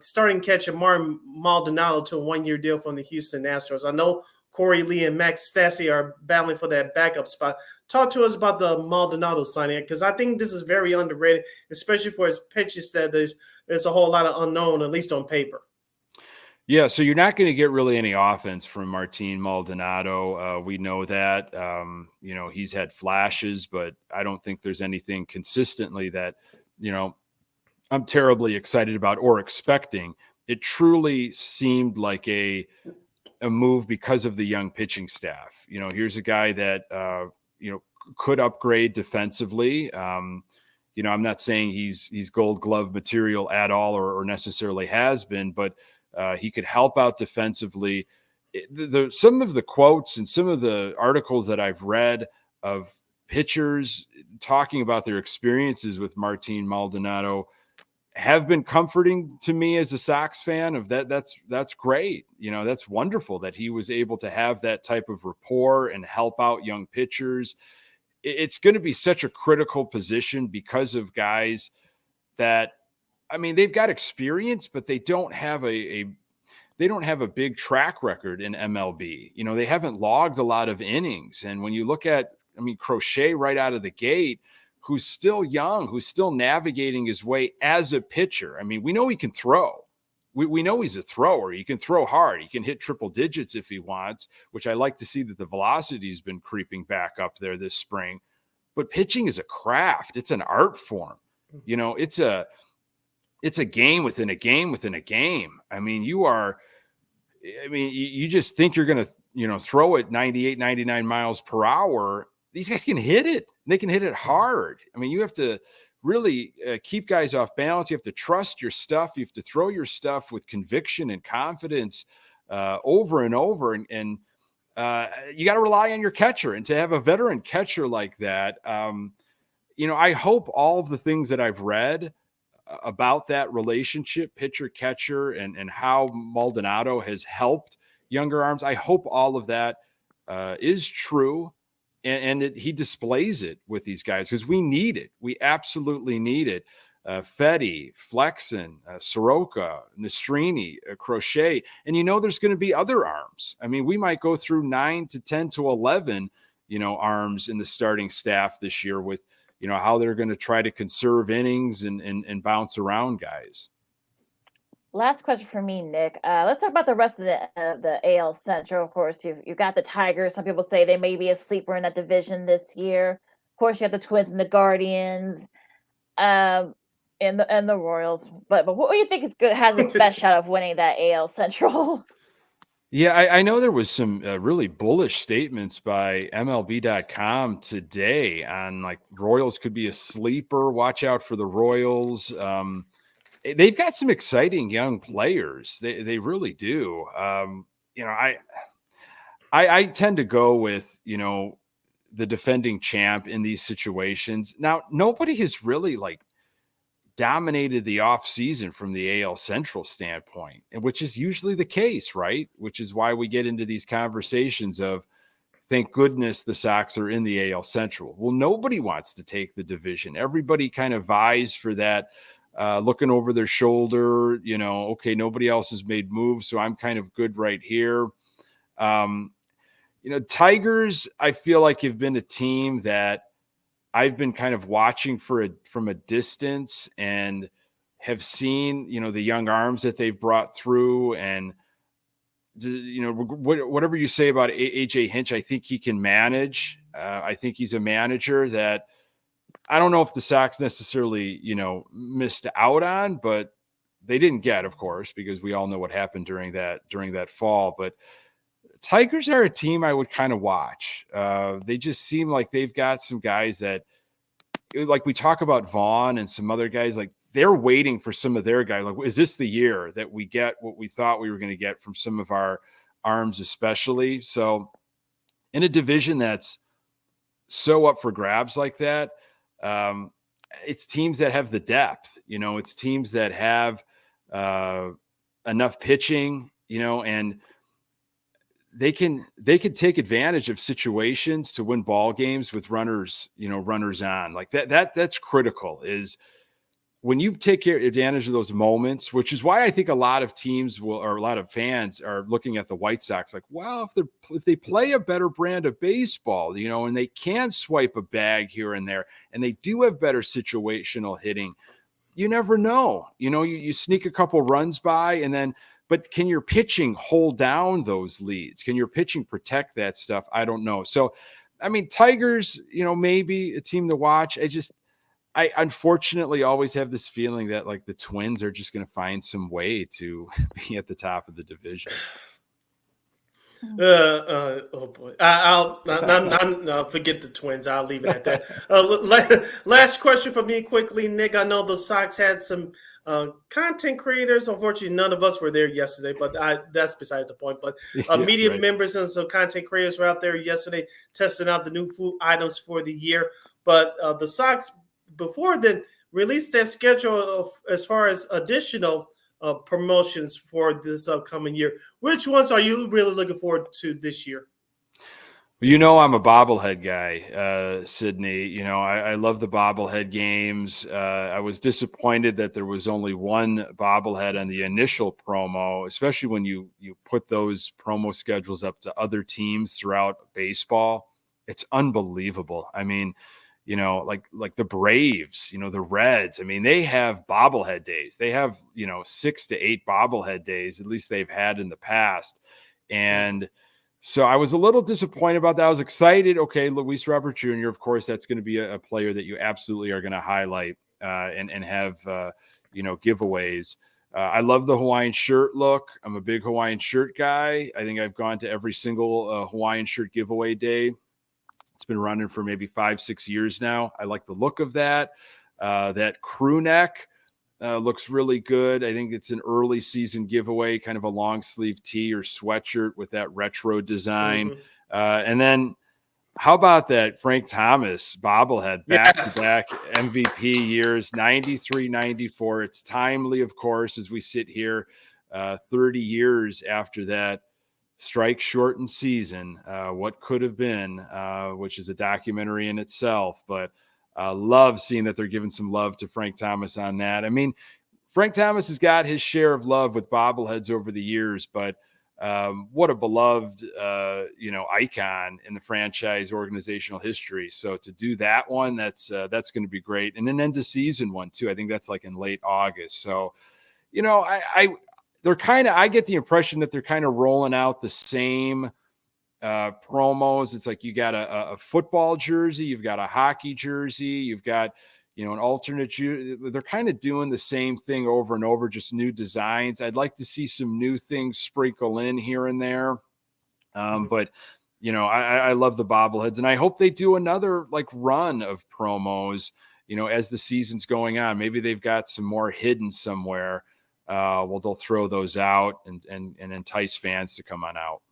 A: starting catcher Martin Maldonado to a 1-year deal from the Houston Astros. I know Corey Lee and Max Stassi are battling for that backup spot. Talk to us about the Maldonado signing, because I think this is very underrated, especially for his pitches that there's a whole lot of unknown, at least on paper.
O: Yeah, so you're not going to get really any offense from Martin Maldonado. We know that. He's had flashes, but I don't think there's anything consistently that, I'm terribly excited about or expecting. It truly seemed like a move because of the young pitching staff. Here's a guy that, could upgrade defensively. I'm not saying he's Gold Glove material at all or necessarily has been, but he could help out defensively. Some of the quotes and some of the articles that I've read of pitchers talking about their experiences with Martin Maldonado have been comforting to me as a Sox fan. Of that's great. That's wonderful that he was able to have that type of rapport and help out young pitchers. It's going to be such a critical position because of guys that, they've got experience, but they don't have a big track record in MLB. They haven't logged a lot of innings. And when you look at, Crochet right out of the gate, who's still young, who's still navigating his way as a pitcher. We know he can throw. We know he's a thrower. He can throw hard. He can hit triple digits if he wants, which I like to see that the velocity has been creeping back up there this spring. But pitching is a craft. It's an art form. It's a game within a game within a game. You just think you're going to, throw it 98, 99 miles per hour. These guys can hit it. They can hit it hard. You have to really keep guys off balance. You have to trust your stuff. You have to throw your stuff with conviction and confidence over and over. And you got to rely on your catcher. And to have a veteran catcher like that, I hope all of the things that I've read about that relationship, pitcher catcher, and how Maldonado has helped younger arms, I hope all of that is true. And he displays it with these guys because we need it. We absolutely need it. Fetty, Flexen, Soroka, Nastrini, Crochet. And there's going to be other arms. We might go through 9 to 10 to 11, arms in the starting staff this year with, how they're going to try to conserve innings and bounce around guys.
B: Last question for me, Nick. Let's talk about the rest of the AL Central. Of course, you've got the Tigers. Some people say they may be a sleeper in that division this year. Of course, you have the Twins and the Guardians, and the Royals. But what do you think has its best shot of winning that AL Central?
O: Yeah, I know there was some really bullish statements by MLB.com today on Royals could be a sleeper. Watch out for the Royals. They've got some exciting young players. They really do. I tend to go with, the defending champ in these situations. Now, nobody has really dominated the offseason from the AL Central standpoint, and which is usually the case, right? Which is why we get into these conversations of, thank goodness the Sox are in the AL Central. Well, nobody wants to take the division. Everybody kind of vies for that. Looking over their shoulder, okay, nobody else has made moves, so I'm kind of good right here. Tigers, I feel like have been a team that I've been kind of watching from a distance and have seen, the young arms that they've brought through. And, whatever you say about AJ Hinch, I think he can manage. I think he's a manager that I don't know if the Sox necessarily, missed out on, but they didn't get, of course, because we all know what happened during that fall. But Tigers are a team I would kind of watch. They just seem like they've got some guys that, like we talk about Vaughn and some other guys, they're waiting for some of their guys. Is this the year that we get what we thought we were going to get from some of our arms, especially? So in a division that's so up for grabs like that, it's teams that have the depth, it's teams that have enough pitching, and they can take advantage of situations to win ball games with runners on. Like that's critical, is when you take advantage of those moments, which is why I think a lot of teams or a lot of fans are looking at the White Sox like, well, if they play a better brand of baseball, and they can swipe a bag here and there, and they do have better situational hitting, you never know. You sneak a couple runs by, but can your pitching hold down those leads? Can your pitching protect that stuff? I don't know. So, I mean, Tigers, maybe a team to watch. I unfortunately always have this feeling that like the Twins are just going to find some way to be at the top of the division.
A: Oh boy! I'll forget the Twins. I'll leave it at that. Last question for me, quickly, Nick. I know the Sox had some content creators. Unfortunately, none of us were there yesterday, but that's beside the point. But media members and some content creators were out there yesterday testing out the new food items for the year. But the Sox, before then, released their schedule as far as additional promotions for this upcoming year. Which ones are you really looking forward to this year?
O: I'm a bobblehead guy, Sydney. I love the bobblehead games. I was disappointed that there was only one bobblehead on the initial promo, especially when you put those promo schedules up to other teams throughout baseball. It's unbelievable. I mean, like the Braves, the Reds, I mean, they have bobblehead days. They have, 6 to 8 bobblehead days, at least they've had in the past. And so I was a little disappointed about that. I was excited. Okay, Luis Robert Jr., of course, that's going to be a player that you absolutely are going to highlight and have, giveaways. I love the Hawaiian shirt look. I'm a big Hawaiian shirt guy. I think I've gone to every single Hawaiian shirt giveaway day. It's been running for maybe 5-6 years now. I like the look of that. That crew neck looks really good. I think it's an early season giveaway, kind of a long sleeve tee or sweatshirt with that retro design. Mm-hmm. And then how about that Frank Thomas bobblehead, back-to-back MVP years, 93, 94. It's timely, of course, as we sit here 30 years after that strike shortened season, what could have been, which is a documentary in itself, but love seeing that they're giving some love to Frank Thomas on that. I mean, Frank Thomas has got his share of love with bobbleheads over the years, but what a beloved, icon in the franchise organizational history. So to do that one, that's going to be great. And an end of season one too. I think that's like in late August. So, I get the impression that they're kind of rolling out the same promos. It's like you got a football jersey, you've got a hockey jersey, you've got, an alternate jersey. They're kind of doing the same thing over and over, just new designs. I'd like to see some new things sprinkle in here and there. But, I love the bobbleheads, and I hope they do another like run of promos, as the season's going on. Maybe they've got some more hidden somewhere. They'll throw those out and entice fans to come on out.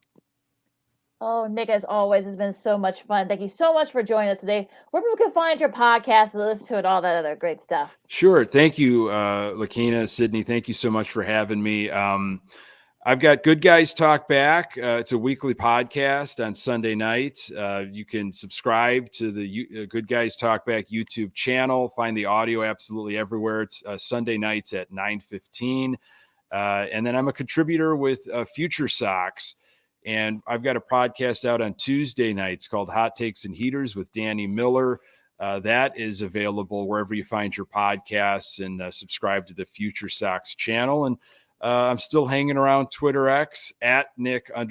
B: Oh, Nick, as always, it's been so much fun. Thank you so much for joining us today. Where people can find your podcast and listen to it, all that other great stuff.
O: Sure. Thank you, Lakina, Sydney. Thank you so much for having me. I've got Good Guys Talk Back. It's a weekly podcast on Sunday nights. You can subscribe to the Good Guys Talk Back YouTube channel. Find the audio absolutely everywhere. It's Sunday nights at 9:15. And then I'm a contributor with Future Sox. And I've got a podcast out on Tuesday nights called Hot Takes and Heaters with Danny Miller. That is available wherever you find your podcasts, and subscribe to the Future Sox channel. And I'm still hanging around Twitter X at Nick_GGTB.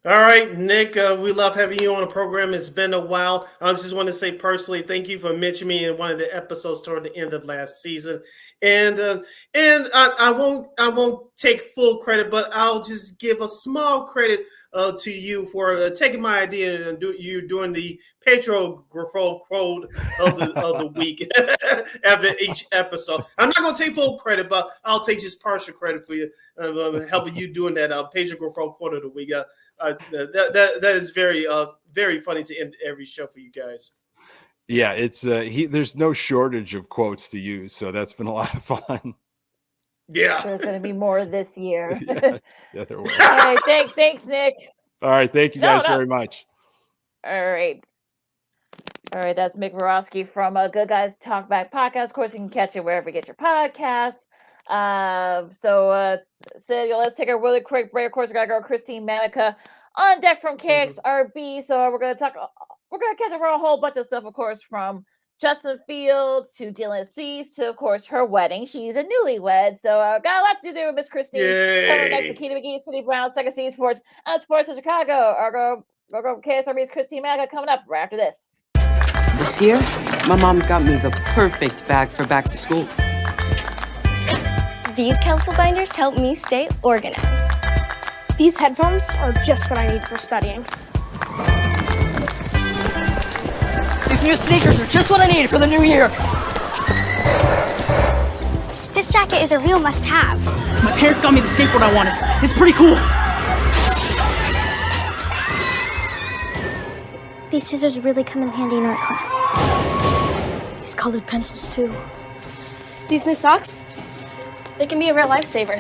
A: All right, Nick, we love having you on the program. It's been a while. I just want to say personally, thank you for mentioning me in one of the episodes toward the end of last season. And I won't take full credit, but I'll just give a small credit to you for taking my idea and doing the Pedro Grifol quote of the week after each episode. I'm not going to take full credit, but I'll take just partial credit for you helping you doing that Pedro Grifol quote of the week. That is very very funny to end every show for you guys.
O: Yeah, it's there's no shortage of quotes to use, so that's been a lot of fun.
A: Yeah.
B: There's going to be more this year.
O: Yeah, there will.
B: All right. Thanks, Nick.
O: All right. Thank you guys very much.
B: All right. All right. That's Mick Murawski from Good Guys Talk Back podcast. Of course, you can catch it wherever you get your podcasts. Sid, let's take a really quick break. Of course, we got girl Christien Manika on deck from KXRB. So we're going to catch up on a whole bunch of stuff, of course, from Justin Fields to Dylan Cease to, of course, her wedding. She's a newlywed. So got a lot to do with Miss Christien. Coming next to Keita McGee, City Brown, Second City Sports, and Sports in Chicago. Our girl KSRB's Christien Manika coming up right after this.
C: This year, my mom got me the perfect bag for back to school.
D: These colorful binders help me stay organized.
P: These headphones are just what I need for studying.
F: These new sneakers are just what I need for the new year.
H: This jacket is a real must-have.
P: My parents got me the skateboard I wanted. It's pretty cool.
H: These scissors really come in handy in art class.
D: These colored pencils, too. These new socks? They can be a real lifesaver.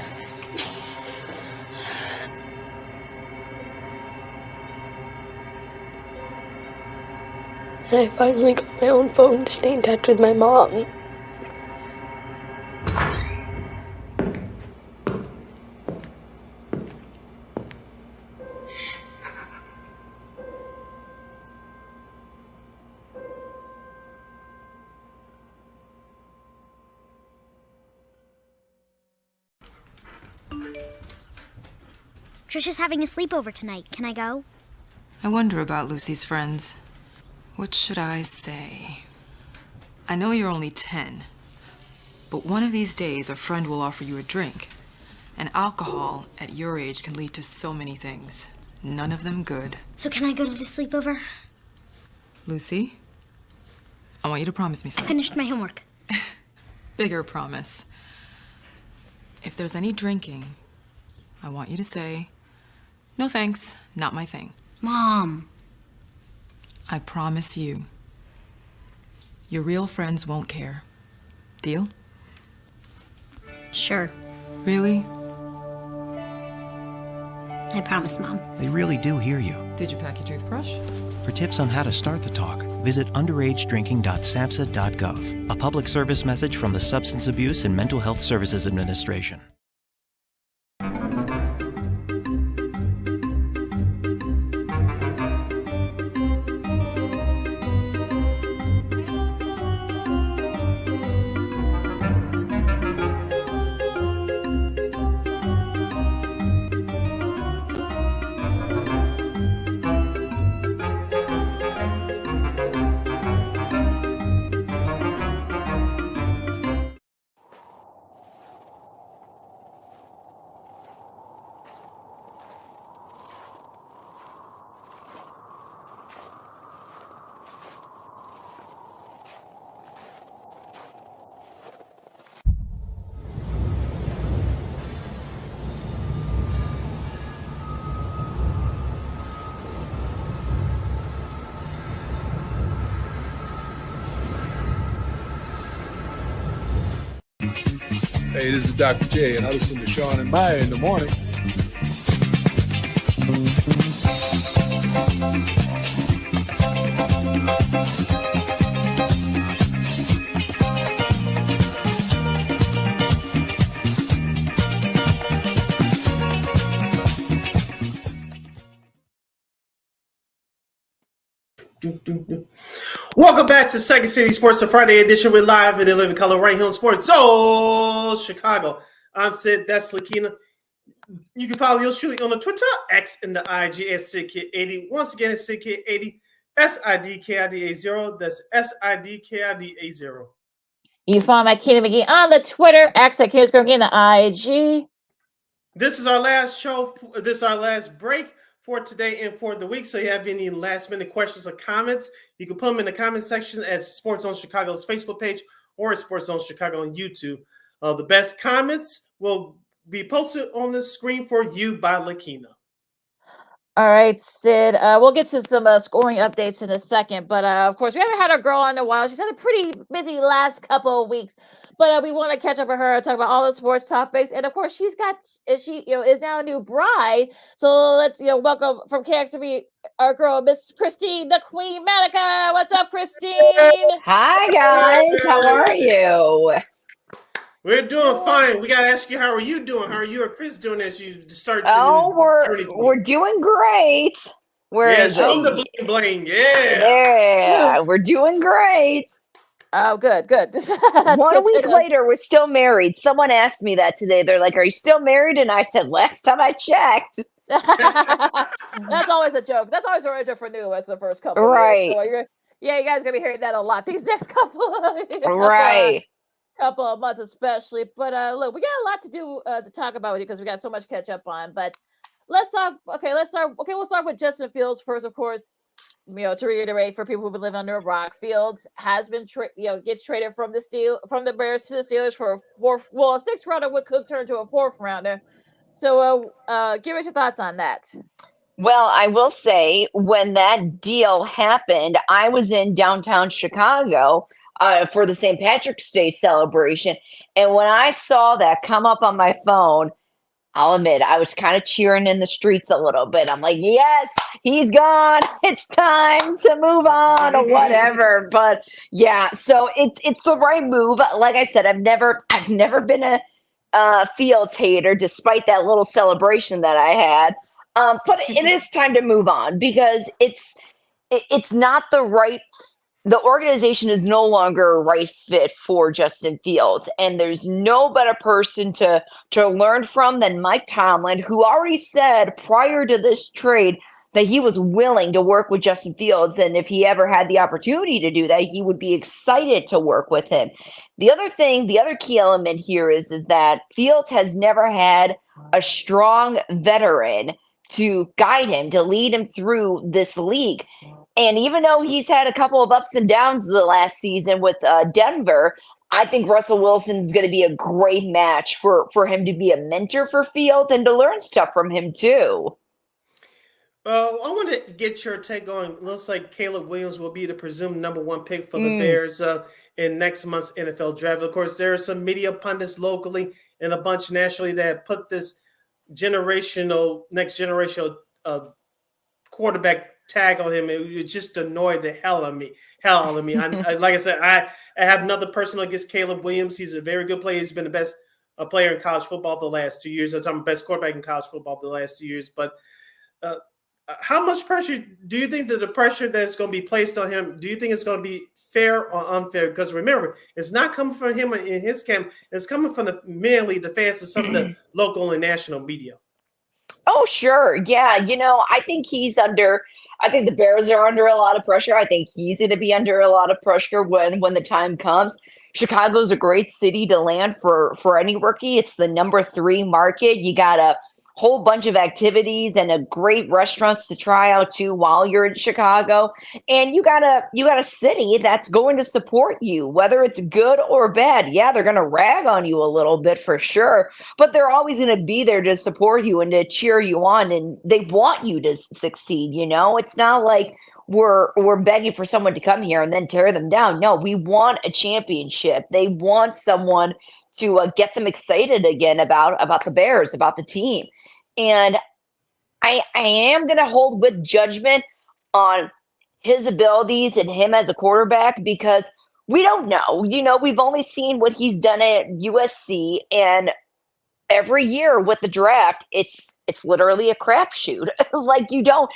G: And I finally got my own phone to stay in touch with my mom.
H: Trisha's having a sleepover tonight. Can I go?
I: I wonder about Lucy's friends. What should I say? I know you're only 10, but one of these days a friend will offer you a drink. And alcohol at your age can lead to so many things. None of them good.
H: So can I go to the sleepover?
I: Lucy, I want you to promise me
H: I
I: something.
H: finished my homework.
I: Bigger promise. If there's any drinking, I want you to say, "No thanks, not my thing."
H: Mom.
I: I promise you, your real friends won't care. Deal?
H: Sure.
I: Really?
H: I promise, Mom.
J: They really do hear you.
I: Did you pack your toothbrush?
J: For tips on how to start the talk, visit underagedrinking.samhsa.gov, a public service message from the Substance Abuse and Mental Health Services Administration.
K: Hey, this is Dr. J, and I listen to Sean and Maya in the morning.
A: Welcome back to Second City Sports, the Friday edition. We're live in 11 color right here on Sports Sos Chicago. I'm Sid. That's Lakina. You can follow yours truly on the Twitter, X, and the IG at SidKid80. Once again, it's SidKid80, SIDKID80. That's SIDKID80.
B: You can follow my Keita McGee on the Twitter, X at Kids Girl and the IG.
A: This is our last show. This is our last break for today and for the week. So if you have any last minute questions or comments, you can put them in the comment section at Sports Zone Chicago's Facebook page or at Sports Zone Chicago on YouTube. The best comments will be posted on the screen for you by Lakina.
B: All right, Sid. We'll get to some scoring updates in a second, but of course, we haven't had our girl on in a while. She's had a pretty busy last couple of weeks, but we want to catch up with her and talk about all the sports topics. And of course, she is now a new bride. So let's welcome from KXRB our girl, Miss Christien, the Queen Manika. What's up, Christien?
Q: Hi guys, how are you?
A: We're doing fine. We gotta ask you, how are you doing? How are you or Chris doing as you start?
Q: We're doing great.
A: Show the bling.
Q: Yeah, we're doing great.
B: Oh, good.
Q: 1 week later, we're still married. Someone asked me that today. They're like, "Are you still married?" And I said, "Last time I checked."
B: That's always a joke. That's always a joke for new as the first couple.
Q: Right.
B: Of years. So you guys are gonna be hearing that a lot these next couple of months especially. But look, we got a lot to do to talk about with you because we got so much catch up on. But we'll start with Justin Fields first, of course. To reiterate for people who've been living under a rock, Fields has been gets traded from the Bears to the Steelers for a sixth rounder with Cook turned to a fourth rounder. So give us your thoughts on that.
Q: Well, I will say when that deal happened, I was in downtown Chicago for the St. Patrick's Day celebration. And when I saw that come up on my phone, I'll admit I was kind of cheering in the streets a little bit. I'm like, yes, he's gone. It's time to move on or whatever. But yeah, so it's the right move. Like I said, I've never been a Fields hater, despite that little celebration that I had. But it is time to move on because it's not the organization is no longer a right fit for Justin Fields. And there's no better person to learn from than Mike Tomlin, who already said prior to this trade that he was willing to work with Justin Fields. And if he ever had the opportunity to do that, he would be excited to work with him. The other key element here is that Fields has never had a strong veteran to guide him, to lead him through this league. And even though he's had a couple of ups and downs the last season with Denver, I think Russell Wilson's going to be a great match for him to be a mentor for Fields and to learn stuff from him too.
A: Well, I want to get your take on. Looks like Caleb Williams will be the presumed number one pick for the Bears in next month's NFL draft. Of course, there are some media pundits locally and a bunch nationally that put this next generational quarterback tag on him. It just annoyed the hell out of me. Like I said, I have nothing personal against Caleb Williams. He's a very good player. He's been the best player in college football the last 2 years. I'm the best quarterback in college football the last 2 years. But how much pressure do you think that the pressure that's going to be placed on him, do you think it's going to be fair or unfair? Because remember, it's not coming from him in his camp. It's coming from mainly the fans and some of the local and national media.
Q: Oh, sure. Yeah. I think the Bears are under a lot of pressure. I think he's going to be under a lot of pressure when the time comes. Chicago's a great city to land for any rookie. It's the number 3 market. You got a whole bunch of activities and a great restaurants to try out too while you're in Chicago. And you got a city that's going to support you, whether it's good or bad. Yeah, they're going to rag on you a little bit for sure, but they're always going to be there to support you and to cheer you on. And they want you to succeed. It's not like we're begging for someone to come here and then tear them down. No, we want a championship. They want someone to get them excited again about the Bears, about the team. And I am going to hold with judgment on his abilities and him as a quarterback because we don't know. We've only seen what he's done at USC, and every year with the draft, it's literally a crapshoot. Like you don't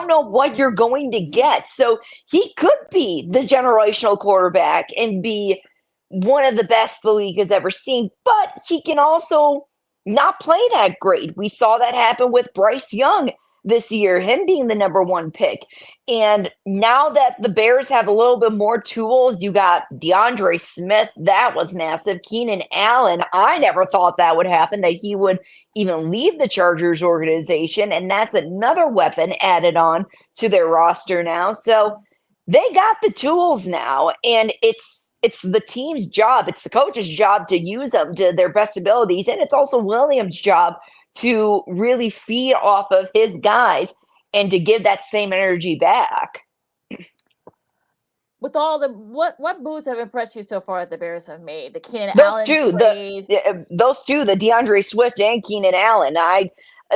Q: know what you're going to get. So he could be the generational quarterback and be one of the best the league has ever seen, but he can also not play that great. We saw that happen with Bryce Young this year, him being the number 1 pick. And now that the Bears have a little bit more tools, you got DeAndre Smith. That was massive. Keenan Allen. I never thought that would happen, that he would even leave the Chargers organization. And that's another weapon added on to their roster now. So they got the tools now, and it's the team's job. It's the coach's job to use them to their best abilities. And it's also Williams' job to really feed off of his guys and to give that same energy back.
B: With all the what moves have impressed you so far that the Bears have made? The Keenan
Q: Those
B: Allen
Q: two,
B: trade.
Q: the DeAndre Swift and Keenan Allen.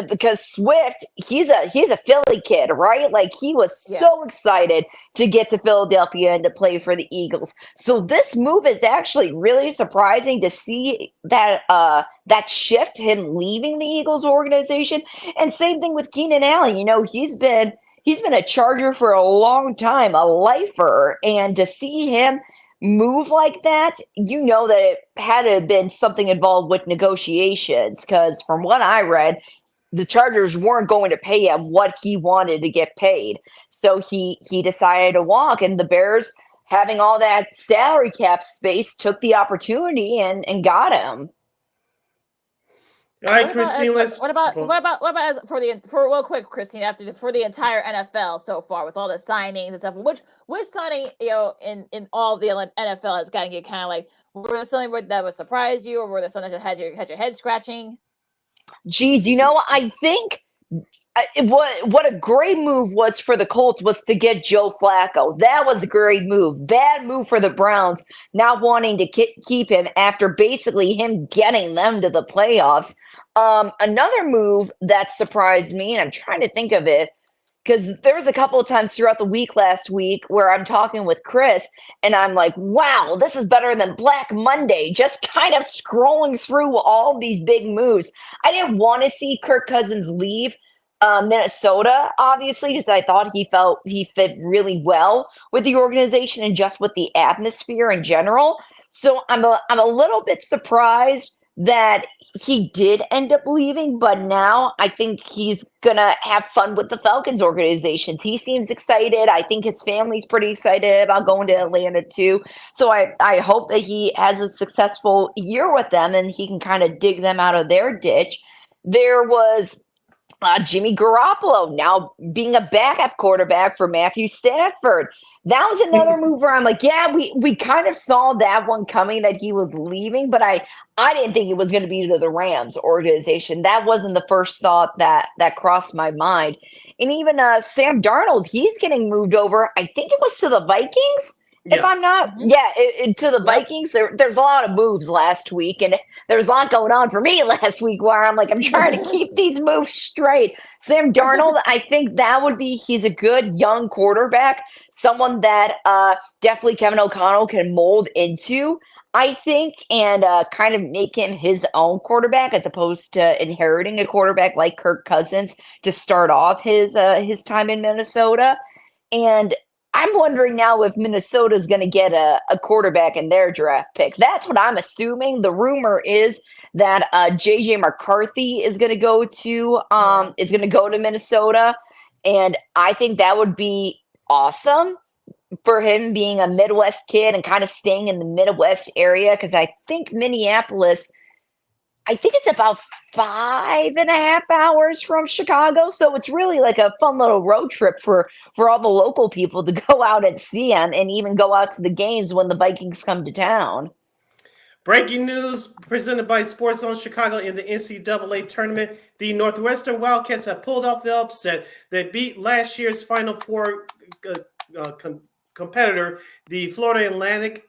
Q: Because Swift, he's a Philly kid, right? Like he was so excited to get to Philadelphia and to play for the Eagles. So this move is actually really surprising to see that that shift, him leaving the Eagles organization. And same thing with Keenan Allen. You know, he's been a Charger for a long time, a lifer, and to see him move like that, you know that it had to have been something involved with negotiations. Because from what I read, the Chargers weren't going to pay him what he wanted to get paid. So he decided to walk, and the Bears, having all that salary cap space, took the opportunity and got him.
A: All right, Christien,
B: what about for real quick, Christien, for the entire NFL so far with all the signings and stuff, which signing, you know, in all the NFL has gotten you kind of like, were there something that would surprise you, or were there something that had your head scratching?
Q: Geez, you know, I think what a great move was for the Colts was to get Joe Flacco. That was a great move. Bad move for the Browns, not wanting to keep him after basically him getting them to the playoffs. Another move that surprised me, and I'm trying to think of it, because there was a couple of times throughout the week last week where I'm talking with Chris and I'm like, wow, this is better than Black Monday. Just kind of scrolling through all these big moves. I didn't want to see Kirk Cousins leave Minnesota, obviously, because I thought he fit really well with the organization and just with the atmosphere in general. So I'm a little bit surprised that he did end up leaving, but now I think he's gonna have fun with the Falcons organizations. He seems excited. I think his family's pretty excited about going to Atlanta too. So I hope that he has a successful year with them and he can kind of dig them out of their ditch. There was Jimmy Garoppolo now being a backup quarterback for Matthew Stafford. That was another move where I'm like, yeah, we kind of saw that one coming, that he was leaving, but I didn't think it was going to be to the Rams organization. That wasn't the first thought that crossed my mind. And even Sam Darnold, he's getting moved over. I think it was to the Vikings. If I'm not, to the Vikings, there's a lot of moves last week, and there's a lot going on for me last week where I'm like, I'm trying to keep these moves straight. Sam Darnold, I think he's a good young quarterback, someone that definitely Kevin O'Connell can mold into, I think, and kind of make him his own quarterback as opposed to inheriting a quarterback like Kirk Cousins to start off his time in Minnesota. And I'm wondering now if Minnesota is going to get a quarterback in their draft pick. That's what I'm assuming. The rumor is that JJ McCarthy is going to go to Minnesota, and I think that would be awesome for him, being a Midwest kid and kind of staying in the Midwest area, because I think Minneapolis, I think it's about 5.5 hours from Chicago. So it's really like a fun little road trip for all the local people to go out and see him and even go out to the games when the Vikings come to town.
A: Breaking news presented by Sports Zone Chicago in the NCAA tournament. The Northwestern Wildcats have pulled off the upset that beat last year's Final Four competitor, the Florida Atlantic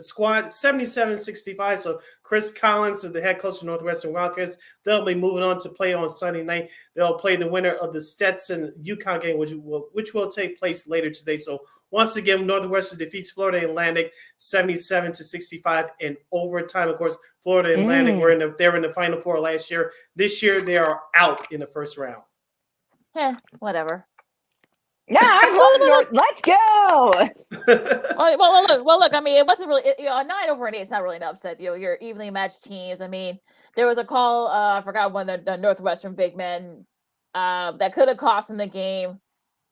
A: squad, 77-65. So Chris Collins is the head coach of Northwestern Wildcats. They'll be moving on to play on Sunday night. They'll play the winner of the Stetson-UConn game, which will take place later today. So once again, Northwestern defeats Florida Atlantic 77-65 in overtime. Of course, Florida Atlantic they were in the Final Four last year. This year, they are out in the first round.
B: Whatever.
Q: Yeah, let's go.
B: Well, look. I mean, it wasn't really a 9-8. It's not really an upset. You're evenly matched teams. I mean, there was a call. I forgot when the Northwestern big men that could have cost them the game.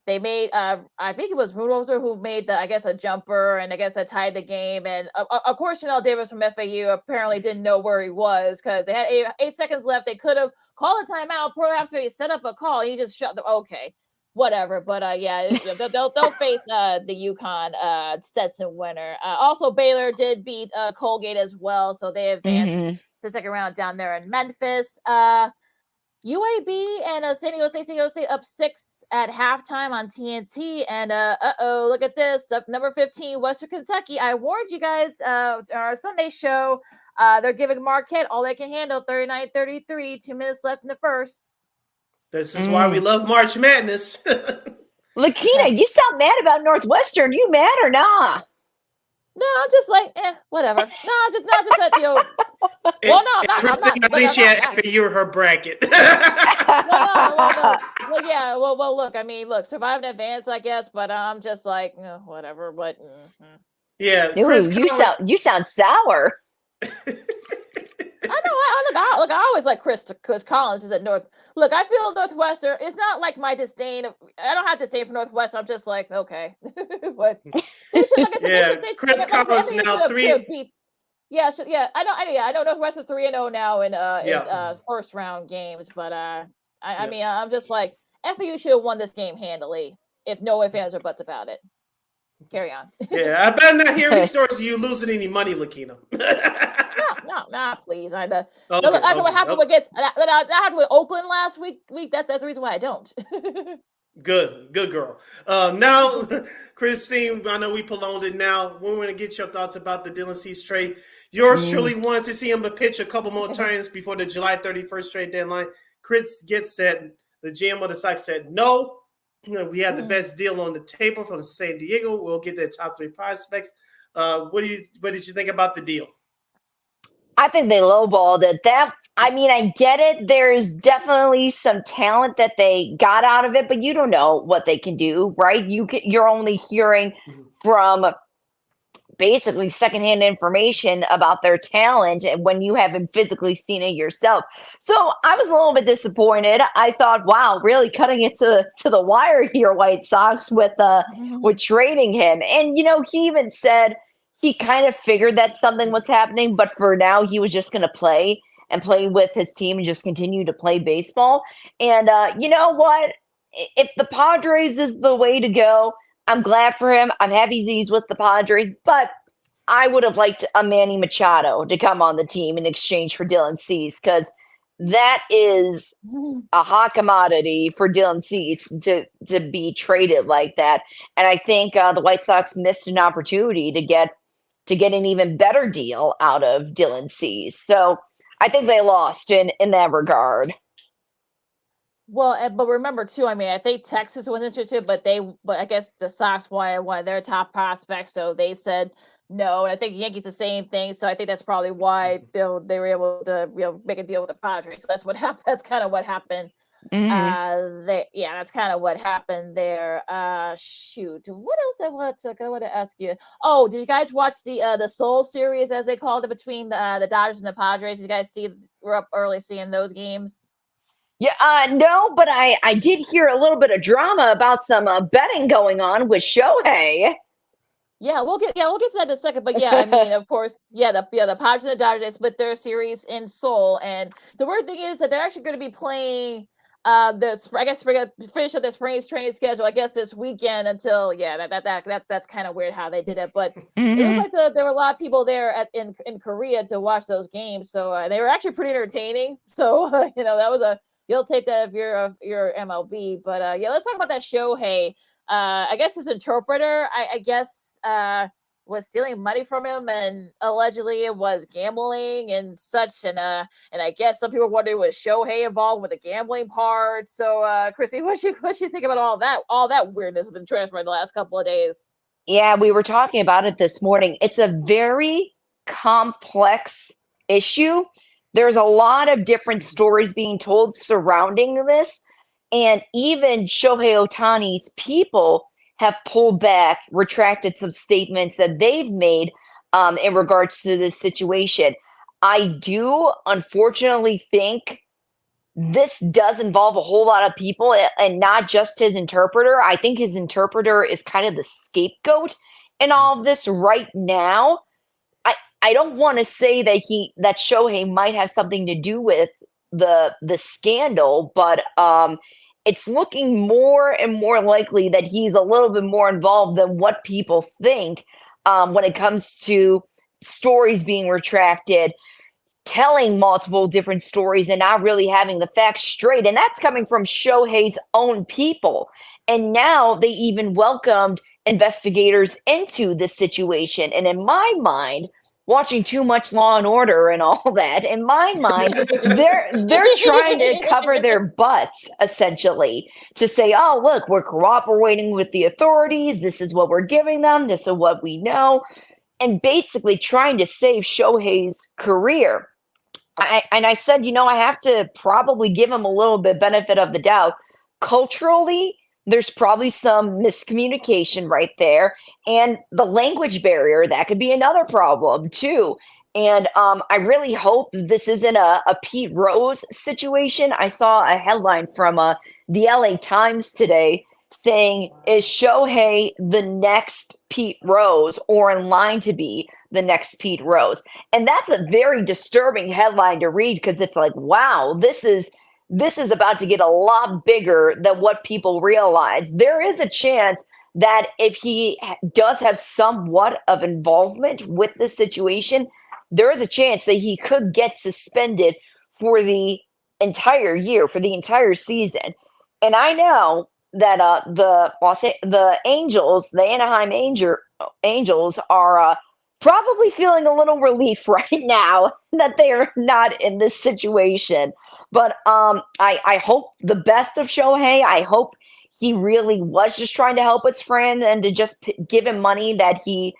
B: They made. I think it was Rudoser who made a jumper, and I guess that tied the game. And of course, Chanel Davis from FAU apparently didn't know where he was because they had 8 seconds left. They could have called a timeout, perhaps maybe set up a call. He just shut them. Okay. Whatever, but they'll face the UConn Stetson winner. Also, Baylor did beat Colgate as well, so they advanced to the second round down there in Memphis. UAB and San Diego State up 6 at halftime on TNT, and look at this. Up number 15, Western Kentucky. I warned you guys our Sunday show. They're giving Marquette all they can handle, 39-33, 2 minutes left in the first.
A: This is why we love March Madness.
Q: Lakina, you sound mad about Northwestern. You mad or nah?
B: No, I'm just like, whatever. No, just that, you know. Well, no, I'm not.
A: Christien, I think she had FAU in her bracket.
B: No. Well, yeah. Well, look. I mean, look, survive in advance, I guess. But I'm just like, whatever. But
A: yeah,
Q: Ooh, you sound sour.
B: I know. Look, I always like Chris Collins is at North. Look, I feel Northwestern. It's not like my disdain. I don't have disdain for Northwestern. I'm just like, okay, but they should, like I said,
A: Chris Collins now 3.
B: Yeah. I know Northwestern 3-0 now in first round games, but I mean, I'm just like, FAU should have won this game handily, if no ifs, ands, or buts about it. Carry on.
A: Yeah, I better not hear any stories of you losing any money, Lakina.
B: No, please. After what happened with Oakland last week, that's the reason why I don't.
A: Good girl. Now, Christien, I know we prolonged it now. We want to get your thoughts about the Dylan Cease trade. Yours truly wants to see him pitch a couple more times before the July 31st trade deadline. Chris gets said, the GM of the Sox said, no, we have the best deal on the table from San Diego. We'll get their top 3 prospects. What did you think about the deal?
Q: I think they lowballed it. I mean, I get it. There's definitely some talent that they got out of it, but you don't know what they can do, right? You're only hearing from basically secondhand information about their talent when you haven't physically seen it yourself. So I was a little bit disappointed. I thought, wow, really cutting it to the wire here, White Sox, with trading him. And, he even said he kind of figured that something was happening, but for now he was just going to play with his team and just continue to play baseball. And you know what? If the Padres is the way to go, I'm glad for him. I'm happy he's with the Padres, but I would have liked a Manny Machado to come on the team in exchange for Dylan Cease, because that is a hot commodity for Dylan Cease to be traded like that. And I think the White Sox missed an opportunity to get an even better deal out of Dylan Cease. So I think they lost in that regard.
B: Well, but remember too, I mean, I think Texas was interested, but I guess the Sox wanted their top prospect, so they said no. And I think the Yankees the same thing, so I think that's probably why they were able to make a deal with the Padres. So that's what happened. That's kind of what happened. That's kind of what happened there. Shoot, what else I want to ask you? Oh, did you guys watch the Soul series, as they called it, between the Dodgers and the Padres? Did you guys we're up early seeing those games?
Q: Yeah, no, but I did hear a little bit of drama about some betting going on with Shohei.
B: Yeah, we'll get to that in a second. But yeah, I mean, of course, the Padres and the Dodgers split their series in Seoul, and the weird thing is that they're actually going to be playing finish up their spring training schedule, I guess, this weekend until that's kind of weird how they did it. But it was like there were a lot of people there in Korea to watch those games, so they were actually pretty entertaining. So that was you'll take that if you're your MLB. But let's talk about that Shohei. I guess his interpreter, I guess, was stealing money from him, and allegedly it was gambling and such. And I guess some people wondering, was Shohei involved with the gambling part? So, Chrissy, what you think about all that weirdness has been transferred the last couple of days?
Q: Yeah, we were talking about it this morning. It's a very complex issue. There's a lot of different stories being told surrounding this. And even Shohei Ohtani's people have pulled back, retracted some statements that they've made in regards to this situation. I do, unfortunately, think this does involve a whole lot of people and not just his interpreter. I think his interpreter is kind of the scapegoat in all of this right now. I don't want to say that Shohei might have something to do with the scandal, but it's looking more and more likely that he's a little bit more involved than what people think when it comes to stories being retracted. telling multiple different stories and not really having the facts straight. And that's coming from Shohei's own people. And now they even welcomed investigators into this situation. And in my mind, watching too much Law and Order and all that, in my mind, they're trying to cover their butts essentially to say, oh, look, we're cooperating with the authorities. This is what we're giving them. This is what we know. And basically trying to save Shohei's career. I said, I have to probably give him a little bit benefit of the doubt. Culturally, there's probably some miscommunication right there. And the language barrier, that could be another problem too. And I really hope this isn't a Pete Rose situation. I saw a headline from the LA Times today saying, is Shohei the next Pete Rose or in line to be the next Pete Rose? And that's a very disturbing headline to read because it's like, wow, this is about to get a lot bigger than what people realize. There is a chance that if he does have somewhat of involvement with this situation, there is a chance that he could get suspended for the entire year, for the entire season. And I know that the Angels, the Anaheim Angels are probably feeling a little relief right now that they are not in this situation. But I hope the best of Shohei. I hope he really was just trying to help his friend and to just give him money that he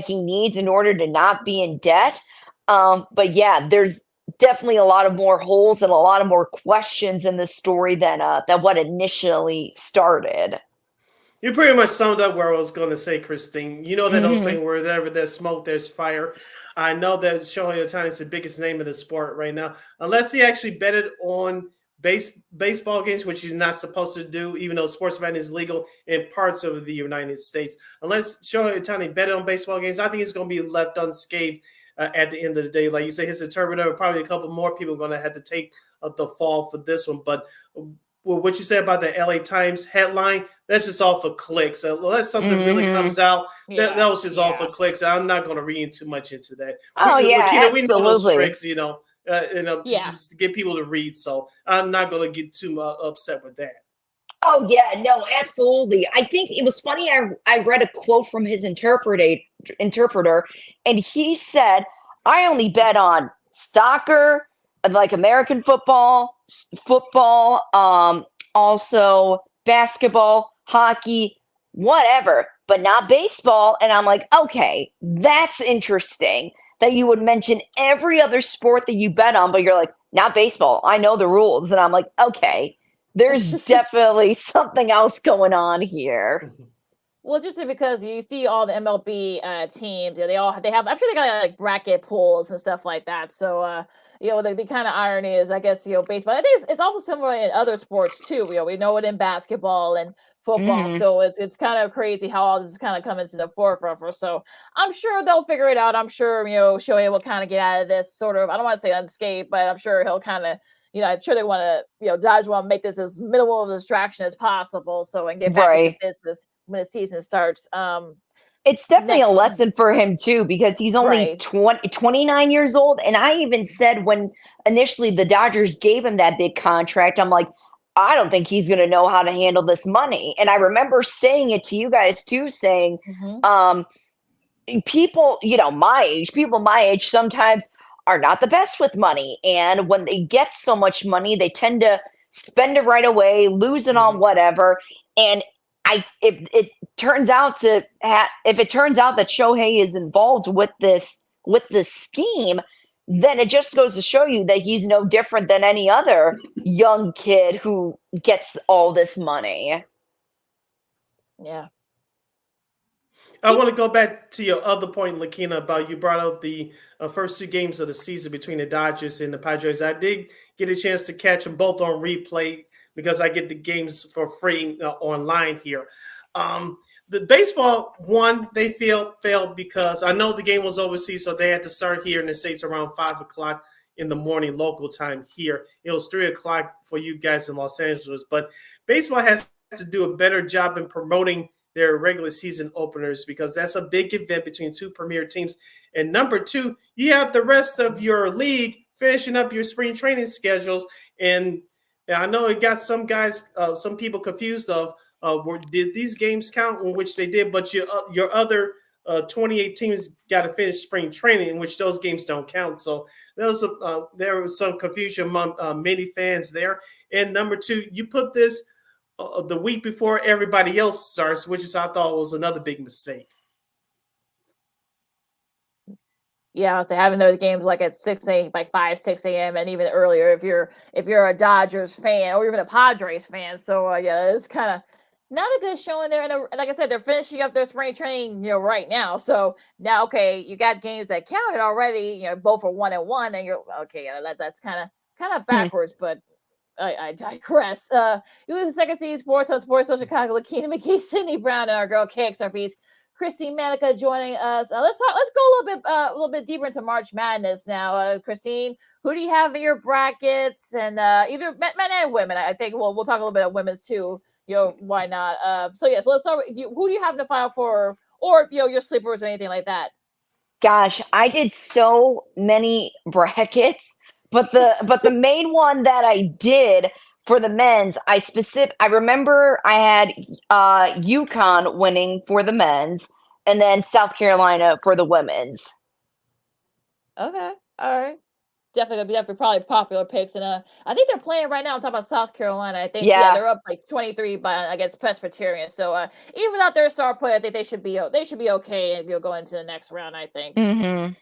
Q: needs in order to not be in debt. But yeah, there's definitely a lot of more holes and a lot of more questions in this story than what initially started.
A: You pretty much summed up where I was going to say, Christine. You know that old saying, wherever there's smoke, there's fire. I know that Shohei Ohtani is the biggest name in the sport right now. Unless he actually betted on baseball games, which he's not supposed to do, even though sports betting is legal in parts of the United States. Unless Shohei Ohtani betted on baseball games, I think he's going to be left unscathed at the end of the day. Like you say, his interpreter, probably a couple more people are going to have to take the fall for this one. But what you said about the LA Times headline, that's just all for clicks. So unless something really comes out, that was just all for clicks. I'm not going to read too much into that. We know those tricks, just to get people to read. So I'm not going to get too upset with that.
Q: Oh, yeah, no, absolutely. I think it was funny. I read a quote from his interpreter, and he said, I only bet on soccer, like American football, also basketball, hockey, whatever, but not baseball. And I'm like, okay, that's interesting that you would mention every other sport that you bet on, but you're like, not baseball. I know the rules. And I'm like, okay, there's definitely something else going on here.
B: Well, just because you see all the MLB teams, they have. I'm sure they got like bracket pools and stuff like that. So, the kind of irony is, I guess, baseball. I think it's also similar in other sports too. We know it in basketball and football. So it's kind of crazy how all this is kind of coming to the forefront. So I'm sure they'll figure it out. I'm sure Shohei will kind of get out of this sort of. I don't want to say unscathed, but I'm sure he'll kind of. I'm sure they want to, Dodge want to make this as minimal of a distraction as possible and get back into business when the season starts.
Q: It's definitely a lesson for him too, because he's only 29 years old. And I even said when initially the Dodgers gave him that big contract, I'm like, I don't think he's going to know how to handle this money. And I remember saying it to you guys too, saying, people my age sometimes are not the best with money. And when they get so much money, they tend to spend it right away, lose it on whatever. And if it turns out that Shohei is involved with this scheme, then it just goes to show you that he's no different than any other young kid who gets all this money.
B: Yeah.
A: I want to go back to your other point, Lakina, about you brought up the first two games of the season between the Dodgers and the Padres. I did get a chance to catch them both on replay because I get the games for free online here. The baseball one, they failed because I know the game was overseas, so they had to start here in the States around 5 o'clock in the morning local time here. It was 3 o'clock for you guys in Los Angeles. But baseball has to do a better job in promoting their regular season openers because that's a big event between two premier teams. And number two, you have the rest of your league finishing up your spring training schedules. And I know it got some guys, some people confused of did these games count, in which they did, but your other 28 teams got to finish spring training, in which those games don't count. So there was some confusion among many fans there. And number two, you put this the week before everybody else starts, which I thought was another big mistake.
B: Yeah, so having those games like at 5, 6 a.m. and even earlier if you're a Dodgers fan or even a Padres fan. So yeah, it's kind of not a good showing there. And like I said, they're finishing up their spring training, right now. So now, okay, you got games that counted already. Both are 1-1, and you're okay. Yeah, that's kind of backwards, but. I digress. It was the second season sports on Sports Social Chicago. Lakina McKee, Sydney Brown, and our girl KXRB's Christien Manika joining us. Let's go a little bit deeper into March Madness now. Christine, who do you have in your brackets? And either men and women. I think we'll talk a little bit of women's too. Why not? So let's start with you. Who do you have in the Final Four, or your sleepers or anything like that?
Q: Gosh, I did so many brackets. But the main one that I did for the men's, I remember I had UConn winning for the men's, and then South Carolina for the women's.
B: Okay, all right, definitely probably popular picks, and I think they're playing right now. I'm talking about South Carolina. I think they're up like 23 against Presbyterian. So even without their star player, I think they should be okay if you'll go into the next round. I think.
Q: Mm-hmm.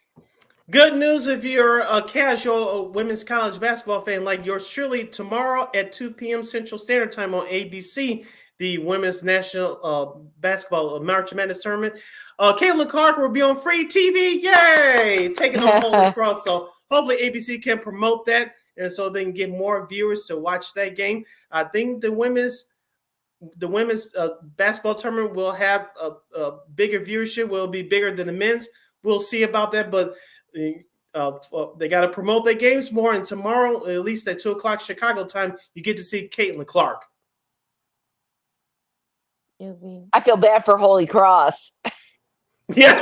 A: Good news if you're a casual women's college basketball fan like yours truly. Tomorrow at 2 p.m. Central Standard Time on ABC, the Women's National Basketball March Madness Tournament. Caitlin Clark will be on free TV. Yay! Taking on Holy Cross. So hopefully ABC can promote that, and so they can get more viewers to watch that game. I think the women's basketball tournament will have a bigger viewership. Will be bigger than the men's. We'll see about that, but they got to promote their games more. And tomorrow, at least at 2:00 Chicago time, you get to see Caitlin Clark.
Q: I feel bad for Holy Cross.
A: Yeah.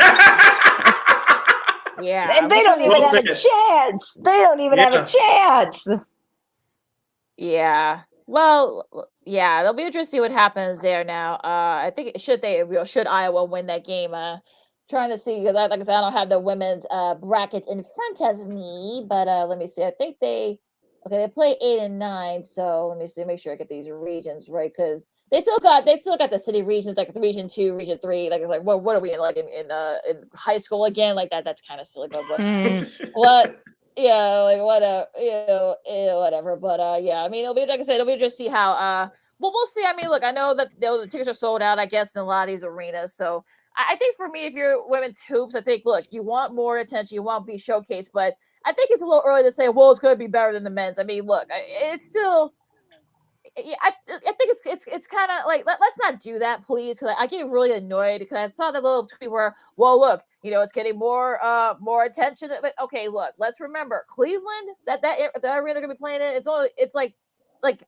B: Yeah.
Q: They don't even have a chance. They don't even have a chance.
B: Yeah. Well, yeah, it'll be interesting to see what happens there now. I think should Iowa win that game? Trying to see, like I said, I don't have the women's bracket in front of me, but let me see. I think they play 8 and 9. So let me see, make sure I get these regions right, because they still got the city regions, like region 2, region 3. Like what are we in, like in high school again? Like that. That's kind of silly, but what? Yeah, like whatever. But yeah, I mean, it'll be, like I said, it'll be just see how. Well, we'll see. I mean, look, I know that the tickets are sold out, I guess, in a lot of these arenas. So I think for me, if you're women's hoops, I think, look, you want more attention, you want to be showcased, but I think it's a little early to say, well, it's going to be better than the men's. I mean, look, it's still, I think it's kind of like, let's not do that, please, because I get really annoyed because I saw that little tweet where, well, look, it's getting more attention. But okay, look, let's remember Cleveland, that arena they're going to be playing in, it's like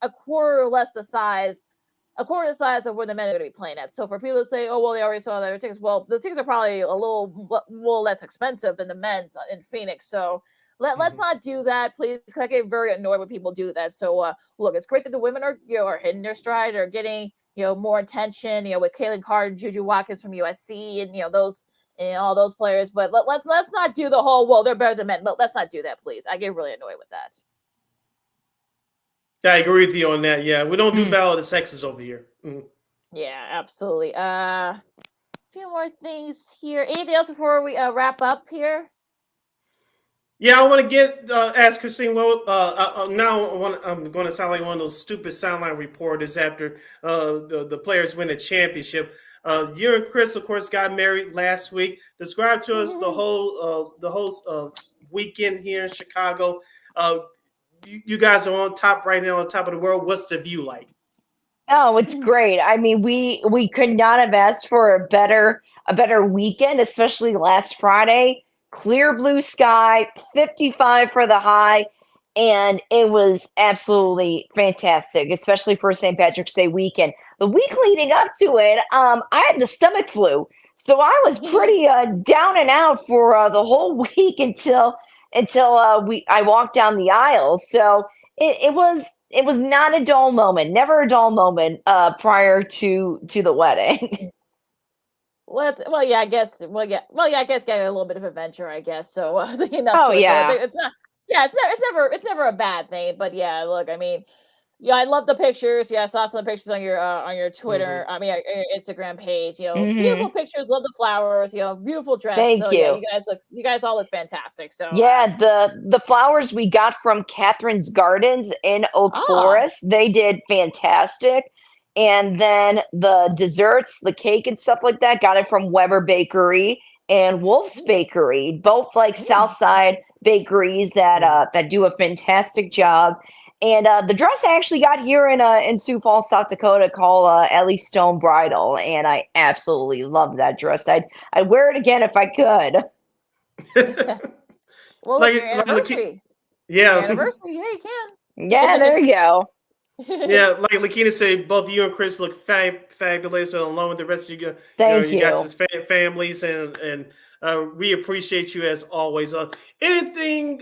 B: a quarter less the size. A quarter the size of where the men are going to be playing at. So for people to say, oh, well, they already saw their tickets. Well, the tickets are probably a little less expensive than the men's in Phoenix. So let's not do that, please. Because I get very annoyed when people do that. So look, it's great that the women are hitting their stride, or getting more attention. With Caitlin Clark, Juju Watkins from USC, and those and all those players. But let's not do the whole, well, they're better than men. Let's not do that, please. I get really annoyed with that.
A: I agree with you on that. Yeah, we don't do battle of the sexes over here.
B: Yeah, absolutely. A few more things here. Anything else before we wrap up here?
A: Yeah, I want to ask Christine. Well, now I'm going to sound like one of those stupid sideline reporters after the players win a championship. You and Chris, of course, got married last week. Describe to us the whole weekend here in Chicago. You guys are on top right now, on top of the world. What's the view like?
Q: Oh, it's great. I mean, we could not have asked for a better weekend, especially last Friday. Clear blue sky, 55 for the high, and it was absolutely fantastic, especially for St. Patrick's Day weekend. The week leading up to it, I had the stomach flu, so I was pretty down and out for the whole week until I walked down the aisle. So it was not a dull moment, never a dull moment prior to the wedding.
B: I guess get a little bit of adventure, I guess. So
Q: Oh yeah.
B: It's not. Yeah, it's never a bad thing. But yeah, look, I mean, yeah, I love the pictures. Yeah, I saw some pictures on your Twitter. I mean, your Instagram page. Beautiful pictures. Love the flowers. Beautiful dress.
Q: Thank
B: so
Q: you.
B: yeah, you guys all look fantastic. So
Q: yeah, the flowers we got from Catherine's Gardens in Oak Forest, they did fantastic. And then the desserts, the cake and stuff like that, got it from Weber Bakery and Wolf's Bakery, both like Southside bakeries that do a fantastic job. And the dress I actually got here in Sioux Falls, South Dakota, called Ellie Stone Bridal, and I absolutely love that dress. I'd wear it again if I could.
B: Well,
A: Like-
B: your
A: like-
B: anniversary.
A: Yeah.
B: Your anniversary. Yeah, you can.
Q: Yeah, there you go.
A: Yeah, like Lakina said, both you and Chris look fabulous, along with the rest of you.
Q: Thank
A: you guys'
Q: you.
A: families, and we appreciate you as always. Anything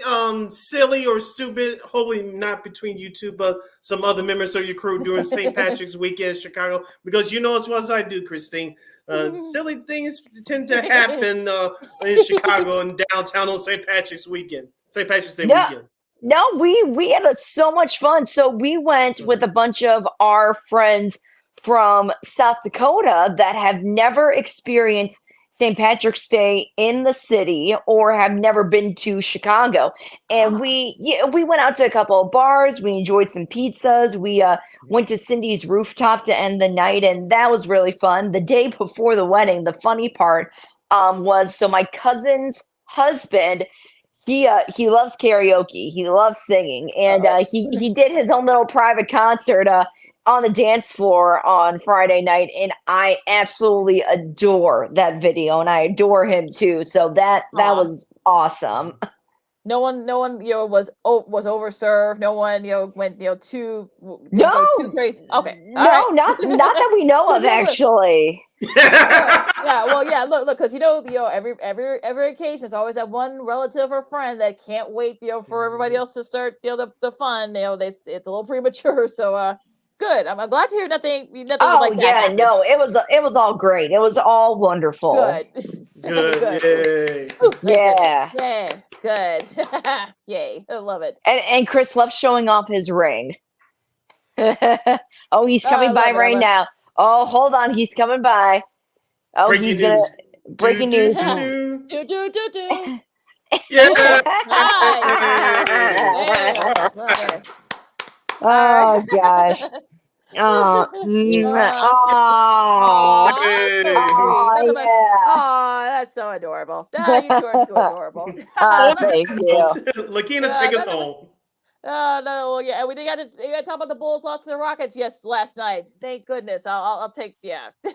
A: silly or stupid, hopefully not between you two, but some other members of your crew during St. Patrick's weekend in Chicago, because you know as well as I do, Christine. Silly things tend to happen in Chicago and downtown on St. Patrick's weekend. St. Patrick's Day weekend.
Q: No, we had so much fun. So we went with a bunch of our friends from South Dakota that have never experienced St. Patrick's Day in the city or have never been to Chicago. And we went out to a couple of bars. We enjoyed some pizzas. We went to Cindy's rooftop to end the night, and that was really fun. The day before the wedding, the funny part was, so my cousin's husband, he loves karaoke. He loves singing, and he did his own little private concert on the dance floor on Friday night, and I absolutely adore that video, and I adore him too. So that was awesome.
B: No one was overserved. No one went too crazy. Okay,
Q: No, not that we know of, actually.
B: Yeah, well, yeah. Look, because every occasion there's always that one relative or friend that can't wait, for everybody else to start, the fun. It's a little premature, so good. I'm glad to hear nothing
Q: Oh
B: like that.
Q: yeah,
B: happened.
Q: no, it was all great. It was all wonderful.
B: Good.
A: Yay.
Q: Yeah.
B: Yay. Good. Yay. I love it.
Q: And Chris loves showing off his ring. Oh, he's coming by right now. Oh, hold on, he's coming by. Oh,
A: Breaking
Q: he's gonna
A: news.
Q: breaking news.
B: Do.
Q: Oh gosh. Oh,
B: Oh, that's so adorable. Oh, you two are too adorable.
Q: Thank you.
A: Lakina, take us home.
B: No, well, yeah, we got to talk about the Bulls lost to the Rockets. Yes, last night. Thank goodness. I'll take. Yeah. All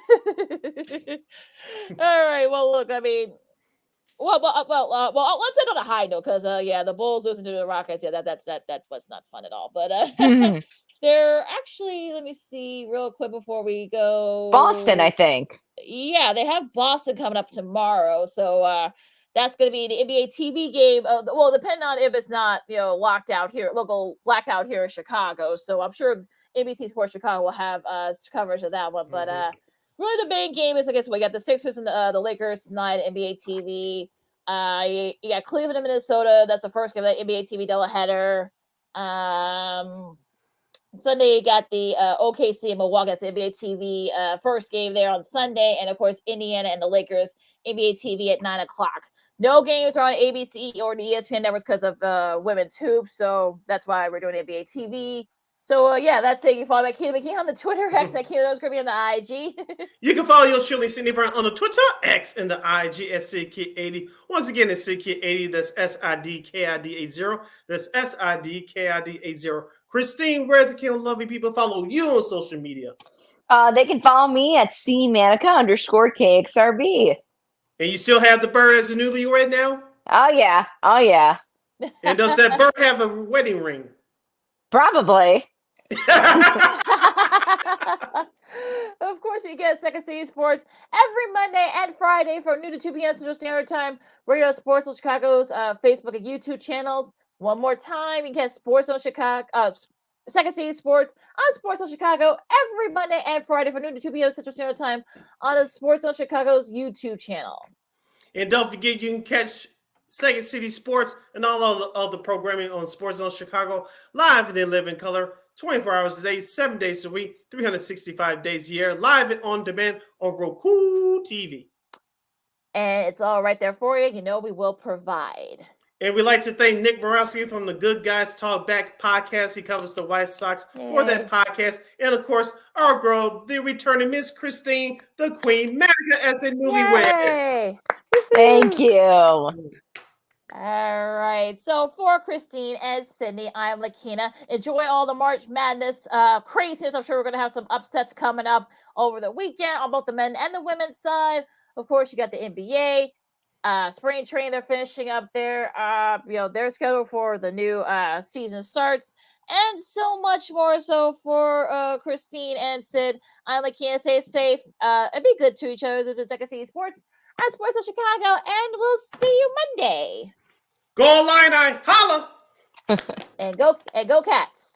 B: right. Well, look. I mean, well. Let's end on a high note, because the Bulls losing to the Rockets. Yeah, that was not fun at all. But they're actually. Let me see real quick before we go.
Q: Boston, I think.
B: Yeah, they have Boston coming up tomorrow. So. That's going to be the NBA TV game. Well, depending on if it's not, locked out here, local blackout here in Chicago. So I'm sure NBC Sports Chicago will have coverage of that one. But really, the main game is, I guess, we got the Sixers and the Lakers tonight, NBA TV. You got Cleveland and Minnesota. That's the first game of the NBA TV doubleheader. Sunday, you got the OKC and Milwaukee. That's the NBA TV first game there on Sunday. And, of course, Indiana and the Lakers, NBA TV at 9 o'clock. No games are on ABC or the ESPN networks because of women's hoops, so that's why we're doing NBA TV. So, that's it. You can follow Manika McKee on the Twitter, X, Manika is going to be on the IG.
A: You can follow your Shirley Sydney Brown on the Twitter, X, and the IG at SidKid80. Once again, it's SidKid80. That's SIDKID80. That's SIDKID80. Christine, where can lovely people follow you on social media?
Q: They can follow me at @Manika_KXRB.
A: And you still have the bird as a newlywed now?
Q: Oh yeah.
A: And does that bird have a wedding ring?
Q: Probably.
B: Of course, you get Second City Sports every Monday and Friday from noon to 2 p.m. Central Standard Time. Radio Sports on Chicago's Facebook and YouTube channels. One more time, you get Sports on Chicago, Second City Sports on Sports on Chicago every Monday and Friday from noon to 2 p.m. Central Standard Time on the Sports on Chicago's YouTube channel.
A: And don't forget, you can catch Second City Sports and all of the programming on Sports on Chicago live in living color, 24 hours a day, 7 days a week, 365 days a year, live and on demand on Roku TV.
B: And it's all right there for you. You know we will provide.
A: And we'd like to thank Nick Murawski from the Good Guys Talk Back podcast. He covers the White Sox for that podcast. And, of course, our girl, the returning Miss Christien, the Queen, Manika as a newlywed.
Q: Thank you.
B: All right. So for Christien and Sydney, I'm Lakina. Enjoy all the March Madness craziness. I'm sure we're going to have some upsets coming up over the weekend on both the men and the women's side. Of course, you got the NBA. Spring training, they're finishing up their schedule for the new season starts, and so much more. So for Christien and Sid, I'm Lakina. Stay safe and be good to each other. This is Second City Sports at Sports of Chicago, and we'll see you Monday.
A: Go Illini, holla!
B: and go Cats.